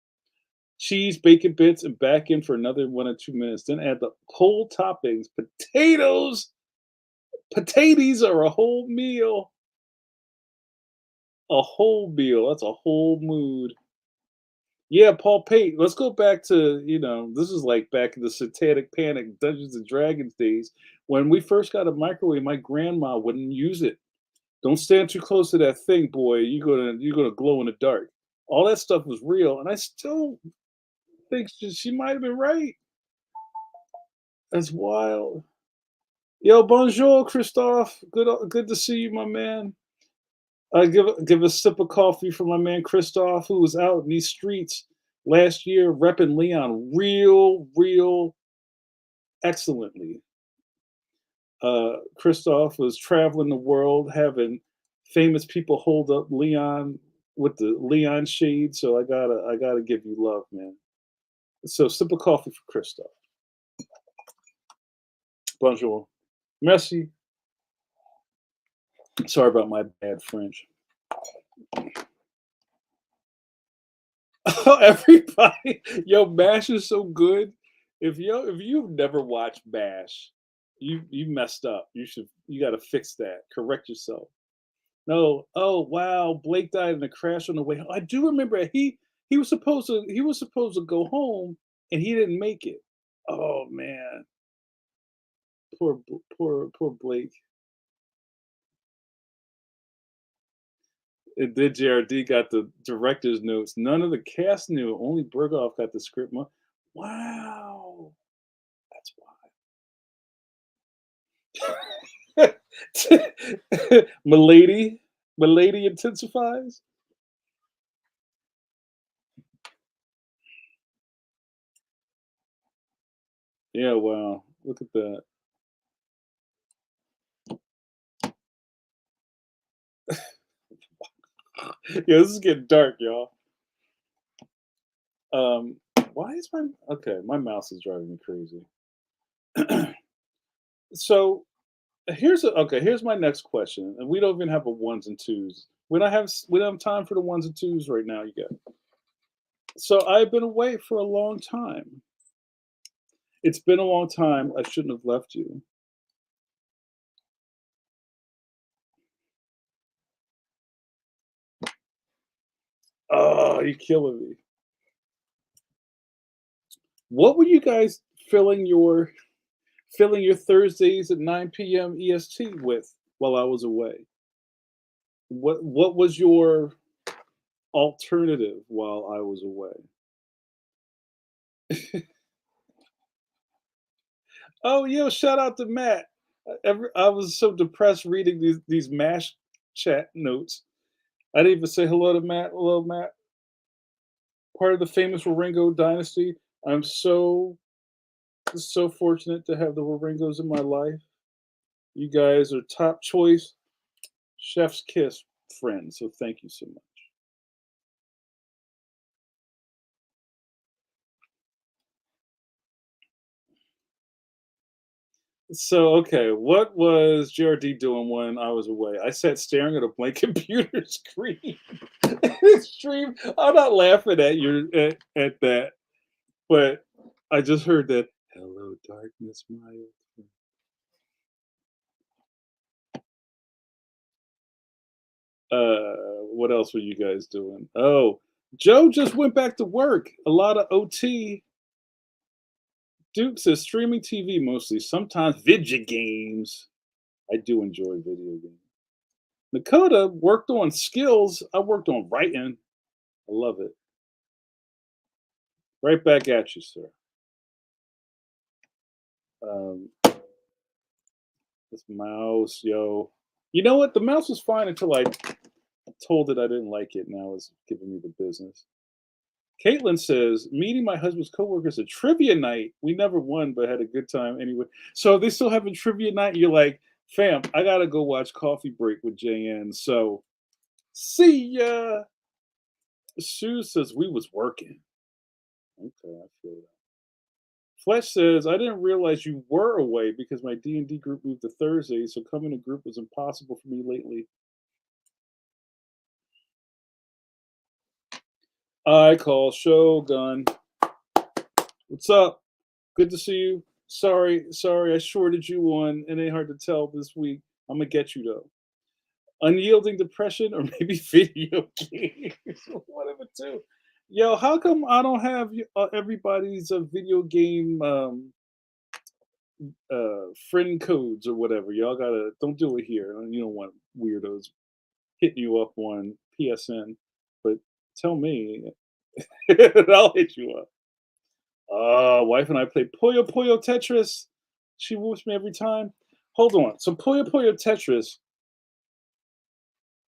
Cheese, bacon bits, and back in for another 1 or 2 minutes. Then add the whole toppings. Potatoes. Potatoes are a whole meal. A whole meal. That's a whole mood. Yeah, Paul Pate. Let's go back to, this is like back in the Satanic Panic Dungeons and Dragons days. When we first got a microwave, my grandma wouldn't use it. Don't stand too close to that thing, boy. You're gonna glow in the dark. All that stuff was real, and I still think she might have been right. That's wild. Yo, bonjour, Christophe. Good to see you, my man. I give a sip of coffee for my man Christophe, who was out in these streets last year repping Leon real excellently. Christoph was traveling the world, having famous people hold up Leon with the Leon shade. So I gotta give you love, man. So sip of coffee for Christoph. Bonjour. Merci. Sorry about my bad French. Everybody, yo, Mash is so good. If you've never watched Mash, you messed up. You got to fix that. Correct yourself. No. Oh wow, Blake died in a crash on the way home. I do remember he was supposed to go home and he didn't make it. Oh man, poor Blake. And then JRD got the director's notes. None of the cast knew. Only Berghoff got the script. Wow, that's why. Milady, Milady intensifies. Yeah, wow. Look at that. Yeah, this is getting dark, y'all. Um, why is my okay? My mouse is driving me crazy. So here's my next question, and we don't even have a ones and twos. We don't have time for the ones and twos right now. You got so I've been away for a long time. It's been a long time. I shouldn't have left you. Oh, you're killing me. What were you guys filling your filling your Thursdays at 9 p.m. EST with while I was away? What was your alternative while I was away? Oh, yo, shout out to Matt. I was so depressed reading these mash chat notes. I didn't even say hello to Matt. Hello, Matt. Part of the famous Waringo dynasty. I'm so fortunate to have the Waringos in my life. You guys are top choice, chef's kiss friends. So thank you so much. So, okay, what was JRD doing when I was away? I sat staring at a blank computer screen. Extreme. I'm not laughing at you at that, but I just heard that. Hello, darkness, my old friend. What else were you guys doing? Oh, Joe just went back to work. A lot of OT. Duke says streaming TV mostly. Sometimes video games. I do enjoy video games. Nakota worked on skills. I worked on writing. I love it. Right back at you, sir. Um, this mouse, yo. You know what? The mouse was fine until I told it I didn't like it. Now it's giving me the business. Caitlin says, meeting my husband's coworkers at trivia night. We never won, but had a good time anyway. So they still having trivia night. You're like, fam, I gotta go watch Coffee Break with JN. So see ya. Sue says we was working. Okay, I feel that. Fletch says, I didn't realize you were away because my D&D group moved to Thursday, so coming to group was impossible for me lately. I call Shogun. What's up? Good to see you. Sorry, I shorted you one. It ain't hard to tell this week. I'm gonna get you though. Unyielding depression or maybe video games. One of the two. Yo, how come I don't have everybody's video game friend codes or whatever? Y'all gotta don't do it here. You don't want weirdos hitting you up on PSN, but tell me, and I'll hit you up. Wife and I play Puyo Puyo Tetris. She whoops me every time. Hold on. So Puyo Puyo Tetris,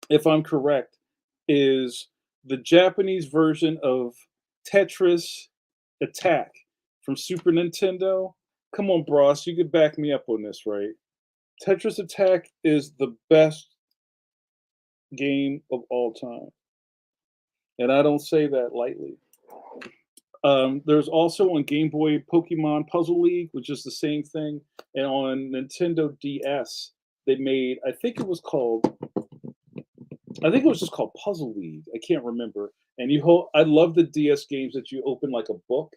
if I'm correct, is the Japanese version of Tetris Attack from Super Nintendo. Come on, Bros, you could back me up on this, right? Tetris Attack is the best game of all time, and I don't say that lightly. There's also on Game Boy Pokemon Puzzle League, which is the same thing, and on Nintendo DS they made. I think it was just called Puzzle League. I can't remember. And you hold. I love the DS games that you open like a book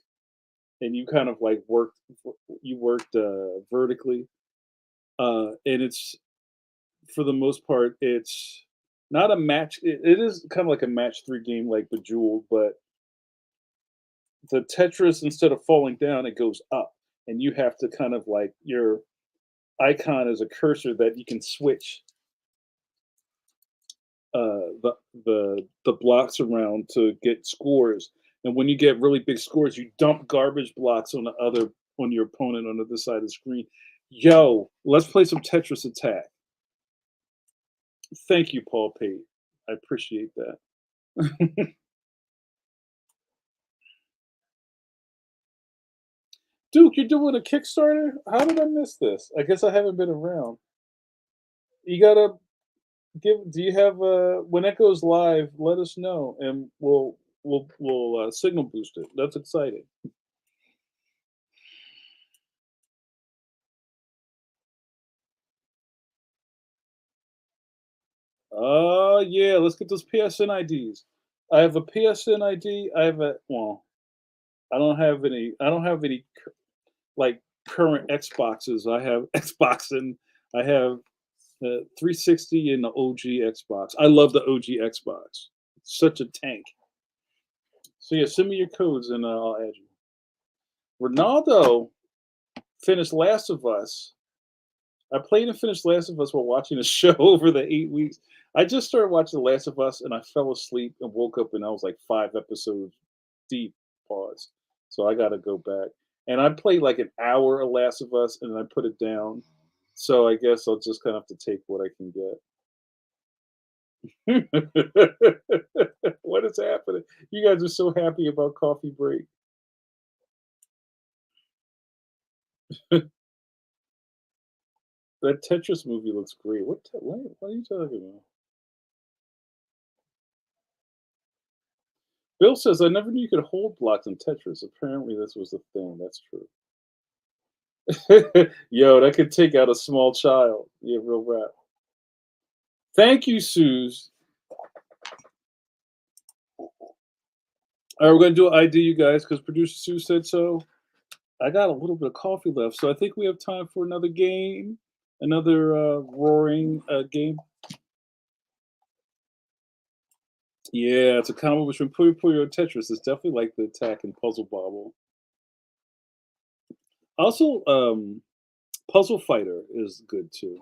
and you kind of like worked vertically, and it's for the most part it's not a match. It is kind of like a match three game like Bejeweled, but the Tetris instead of falling down, it goes up, and you have to kind of like your icon is a cursor that you can switch the blocks around to get scores. And when you get really big scores, you dump garbage blocks on your opponent on the other side of the screen. Yo, let's play some Tetris Attack. Thank you, Paul Pate. I appreciate that. Duke, you're doing a Kickstarter? How did I miss this? I guess I haven't been around. You gotta give. Do you have when it goes live? Let us know, and we'll signal boost it. That's exciting. Yeah, let's get those PSN IDs. I have a PSN ID. I have a well, I don't have any like current Xboxes. I have Xbox and I have the 360 and the OG Xbox. I love the OG Xbox. It's such a tank. So yeah, send me your codes and I'll add you. Ronaldo finished Last of Us. I played and finished Last of Us while watching a show over the 8 weeks. I just started watching The Last of Us and I fell asleep and woke up and I was like 5 episodes deep. Pause. So I got to go back. And I played like an hour of Last of Us and I put it down. So I guess I'll just kind of have to take what I can get. What is happening? You guys are so happy about coffee break. That Tetris movie looks great. What are you talking about? Bill says, I never knew you could hold blocks in Tetris. Apparently, this was a thing. That's true. Yo, that could take out a small child. Yeah, real rap. Thank you, Suze. All right, we're gonna do ID, you guys, because producer Sue said so. I got a little bit of coffee left, so I think we have time for another game, another roaring game. Yeah, it's a combo between Puyo Puyo and Tetris. It's definitely like the attack and Puzzle Bobble. Also, Puzzle Fighter is good too.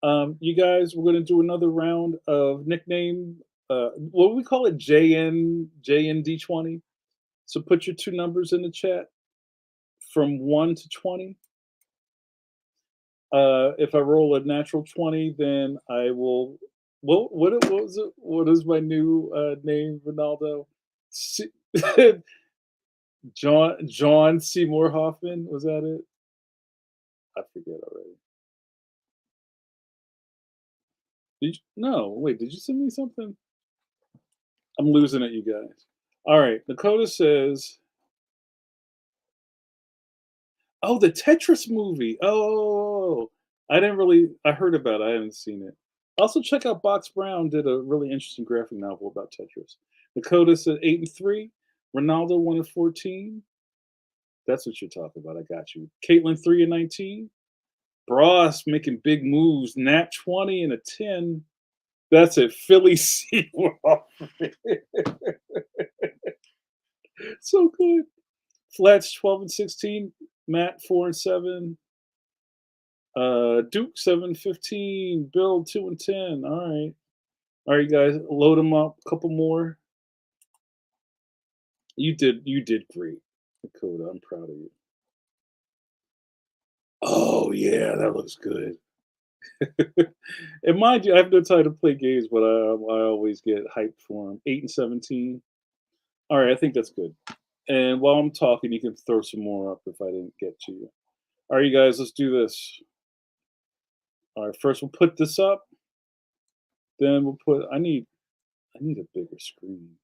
You guys, we're gonna do another round of nickname. What do we call it? JND20. So put your two numbers in the chat from 1 to 20. If I roll a natural 20, then I will. What was it? What is my new name, Ronaldo? Se- John Seymour Hoffman. Was that it? I forget already. No, wait. Did you send me something? I'm losing it, you guys. All right. Dakota says, "Oh, the Tetris movie. Oh, I didn't really. I heard about it. I haven't seen it. Also, check out Box Brown did a really interesting graphic novel about Tetris. Dakota said 8-3. Ronaldo 1-14. That's what you're talking about. I got you. Caitlin 3-19. Bros making big moves. Nat 20 and a 10. That's it. Philly Seymour. So good. Flats 12-16. Matt 4-7. Duke 7-15. Bill 2-10. All right, guys, load them up. A couple more. You did great, Dakota. I'm proud of you. Oh yeah, that looks good. And mind you, I have no time to play games, but I always get hyped for them. 8-17. All right, I think that's good. And while I'm talking, you can throw some more up if I didn't get to you. All right, you guys, let's do this. All right, first we'll put this up. Then we'll put. I need a bigger screen.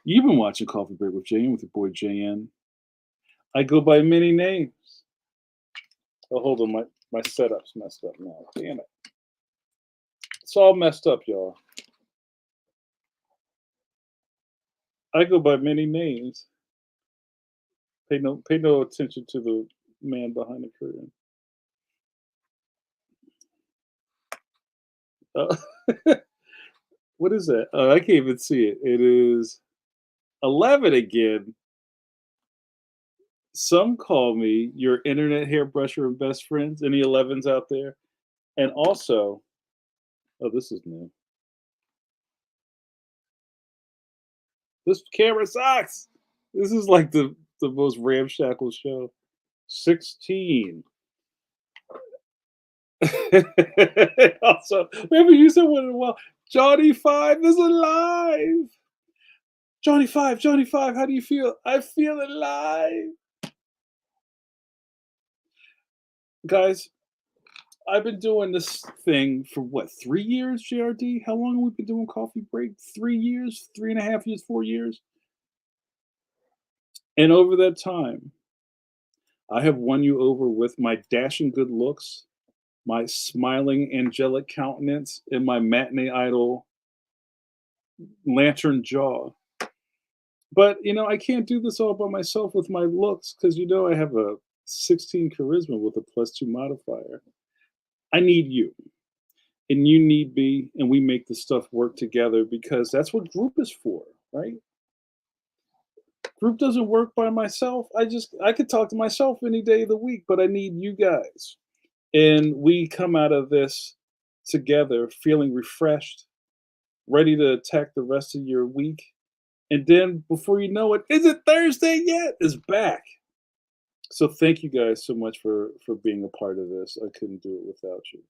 You've been watching Coffee Break with JN with your boy JN. I go by many names. Oh, hold on, my setup's messed up now. Damn it. It's all messed up, y'all. I go by many names. Pay no attention to the man behind the curtain. Uh, what is that? I can't even see it. It is 11 again. Some call me your internet hairbrusher and best friends. Any 11s out there? And also, oh, this is new. This camera sucks. This is like the most ramshackle show. 16. Also, we haven't used that one in a while. Johnny Five is alive. Johnny Five, how do you feel? I feel alive. Guys, I've been doing this thing for what, 3 years, JRD? How long have we been doing coffee break? 3 years, 3.5 years, 4 years? And over that time, I have won you over with my dashing good looks, my smiling angelic countenance, and my matinee idol lantern jaw. But I can't do this all by myself with my looks because I have a 16 charisma with a +2 modifier. I need you, and you need me, and we make the stuff work together because that's what group is for, right? Group doesn't work by myself. I could talk to myself any day of the week, but I need you guys. And we come out of this together feeling refreshed, ready to attack the rest of your week. And then before you know it, is it Thursday yet? Is back. So thank you guys so much for being a part of this. I couldn't do it without you.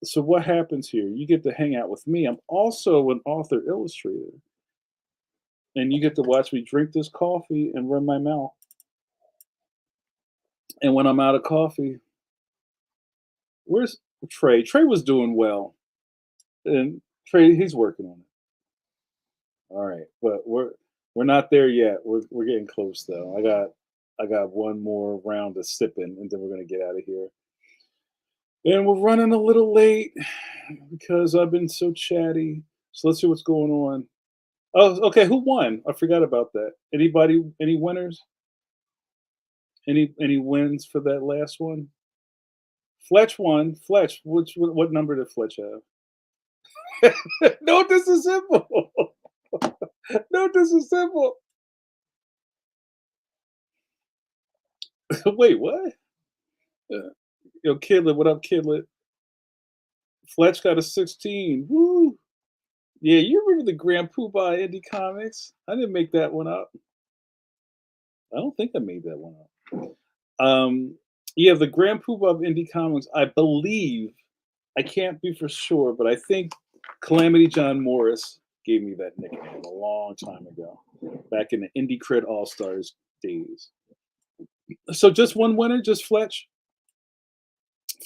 So what happens here? You get to hang out with me. I'm also an author illustrator, and you get to watch me drink this coffee and run my mouth. And when I'm out of coffee, where's Trey? Trey was doing well, and Trey he's working on it. All right, but we're not there yet. We're getting close though. I got one more round of sipping, and then we're gonna get out of here. And we're running a little late because I've been so chatty. So let's see what's going on. Oh, okay. Who won? I forgot about that. Anybody? Any winners? Any wins for that last one? Fletch won. Fletch. What number did Fletch have? No, this is simple. No, this is simple. Wait, what? Uh, Yo, Kidlet, what up, Kidlet? Fletch got a 16. Woo! Yeah, you remember the Grand Poobah Indie Comics? I didn't make that one up. I don't think I made that one up. Yeah, the Grand Poobah of Indie Comics, I believe, I can't be for sure, but I think Calamity John Morris gave me that nickname a long time ago, back in the Indie Crit All Stars days. So just one winner, just Fletch.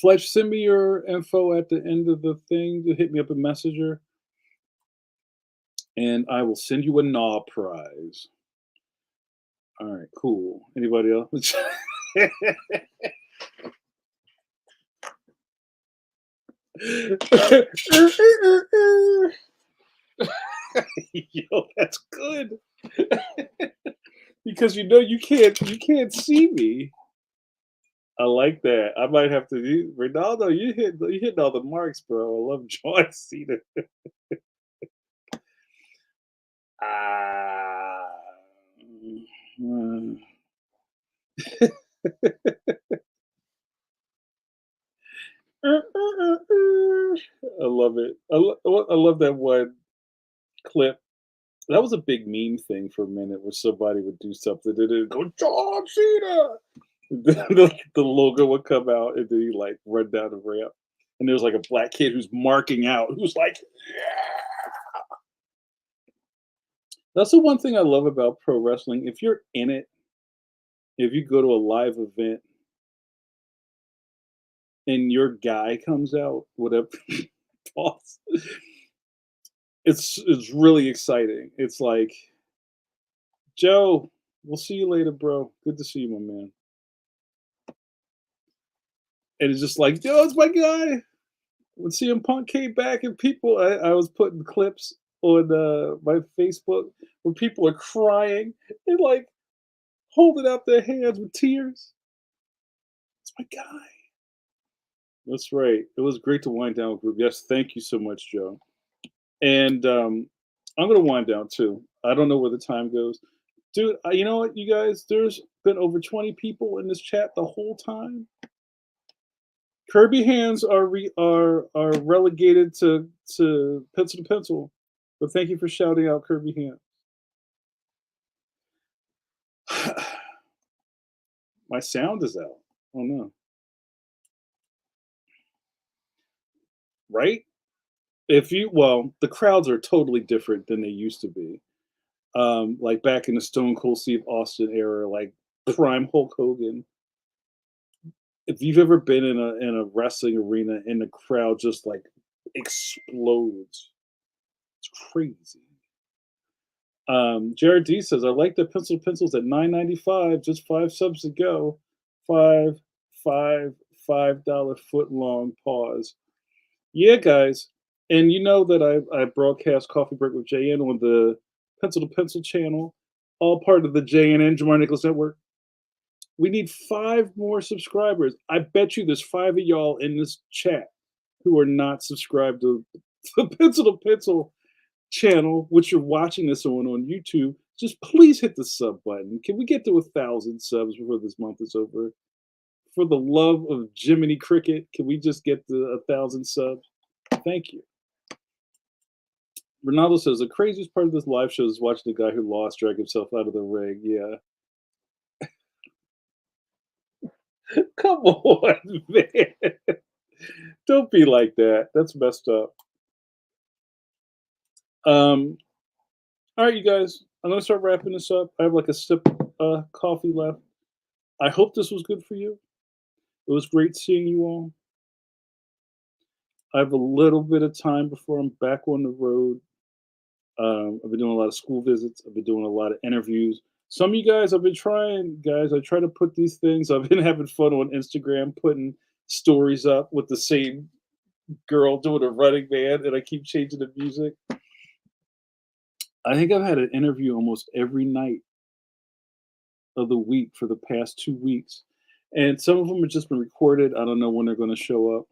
Fletch, send me your info at the end of the thing. To hit me up a messenger, and I will send you a Gnaw prize. All right, cool. Anybody else? Yo, that's good. Because you can't see me. I like that. I might have to do Ronaldo, you hitting all the marks, bro. I love John Cena. Ah. mm. I love it. I love that one clip. That was a big meme thing for a minute where somebody would do something and then go, John Cena. The logo would come out and then he like run down the ramp. And there's like a black kid who's marking out, who's like, yeah. That's the one thing I love about pro wrestling. If you're in it, if you go to a live event and your guy comes out with a boss, it's really exciting. It's like, Joe, we'll see you later, bro. Good to see you, my man. And it's just like, yo, it's my guy. When CM Punk came back and people, I was putting clips on my Facebook where people are crying and like holding out their hands with tears. It's my guy. That's right. It was great to wind down with group. Yes, thank you so much, Joe. And I'm gonna wind down too. I don't know where the time goes, dude. You know what, you guys? There's been over 20 people in this chat the whole time. Kirby hands are relegated to pencil to pencil, but thank you for shouting out Kirby hands. My sound is out. Oh no, right? If you well, the crowds are totally different than they used to be. Like back in the Stone Cold Steve Austin era, like prime Hulk Hogan. If you've ever been in a wrestling arena and the crowd just like explodes, it's crazy. Jared D says, I like the pencils at 9.95, just 5 subs to go. Five, five, $5 foot long pause. Yeah, guys. And you know that I broadcast Coffee Break with JN on the Pencil to Pencil channel, all part of the JNN Jamar Nicholas Network. We need 5 more subscribers. I bet you there's 5 of y'all in this chat who are not subscribed to the Pencil to Pencil channel, which you're watching this on YouTube. Just please hit the sub button. Can we get to 1,000 subs before this month is over? For the love of Jiminy Cricket, can we just get to 1,000 subs? Thank you. Ronaldo says the craziest part of this live show is watching the guy who lost drag himself out of the ring. Yeah. Come on, man. Don't be like that. That's messed up. Um, all right, you guys. I'm gonna start wrapping this up. I have like a sip coffee left. I hope this was good for you. It was great seeing you all. I have a little bit of time before I'm back on the road. I've been doing a lot of school visits. I've been doing a lot of interviews. Some of you guys, I've been trying, guys. I try to put these things. I've been having fun on Instagram, putting stories up with the same girl doing a Running Man, and I keep changing the music. I think I've had an interview almost every night of the week for the past 2 weeks, and some of them have just been recorded. I don't know when they're going to show up.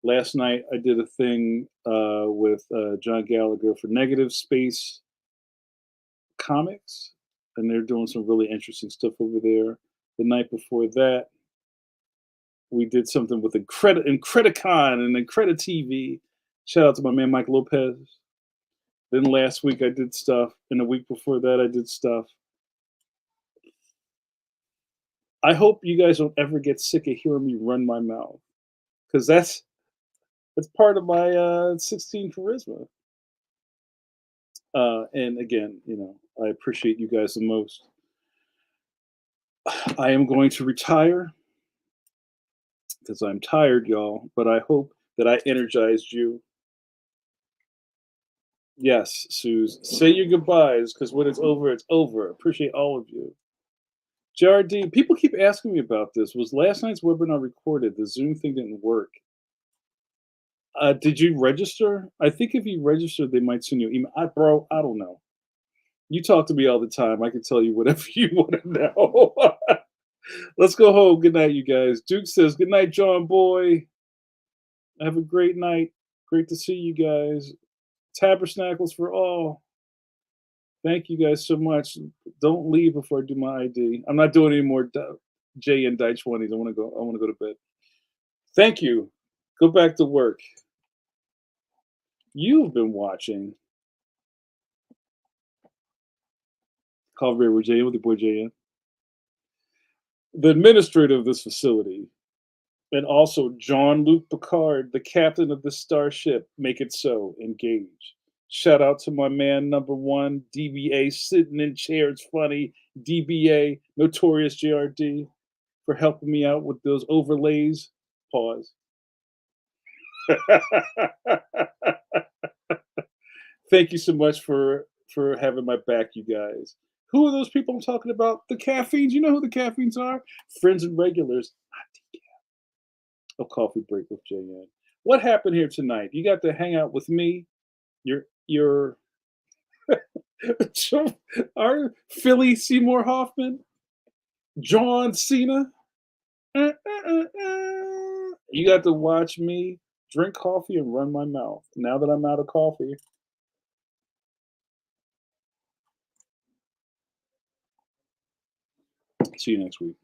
Last night, I did a thing with John Gallagher for Negative Space Comics, and they're doing some really interesting stuff over there. The night before that, we did something with Incredicon and Incredit TV. Shout out to my man Mike Lopez. Then last week I did stuff, and the week before that I did stuff. I hope you guys don't ever get sick of hearing me run my mouth, because that's part of my 16 charisma. And again, I appreciate you guys the most. I am going to retire because I'm tired, y'all. But I hope that I energized you. Yes, Suze. Say your goodbyes, because when it's over, it's over. Appreciate all of you. JRD, people keep asking me about this. Was last night's webinar recorded? The Zoom thing didn't work. Did you register? I think if you registered, they might send you an email. Bro, I don't know. You talk to me all the time. I can tell you whatever you want to know. Let's go home. Good night, you guys. Duke says, good night, John Boy. Have a great night. Great to see you guys. Tabersnackles for all. Thank you guys so much. Don't leave before I do my ID. I'm not doing any more J and Die 20s. I want to go to bed. Thank you. Go back to work. You've been watching Coffee with JN with your boy JN. The administrator of this facility, and also Jean-Luc Picard, the captain of the starship, make it so, engage. Shout out to my man number one, DBA, sitting in chairs funny, DBA, Notorious JRD, for helping me out with those overlays. Pause. Thank you so much for having my back, you guys. Who are those people I'm talking about? The caffeines. You know who the caffeines are? Friends and regulars. A coffee break with JN. What happened here tonight? You got to hang out with me. Your our Philly Seymour Hoffman, John Cena. You got to watch me drink coffee and run my mouth. Now that I'm out of coffee. See you next week.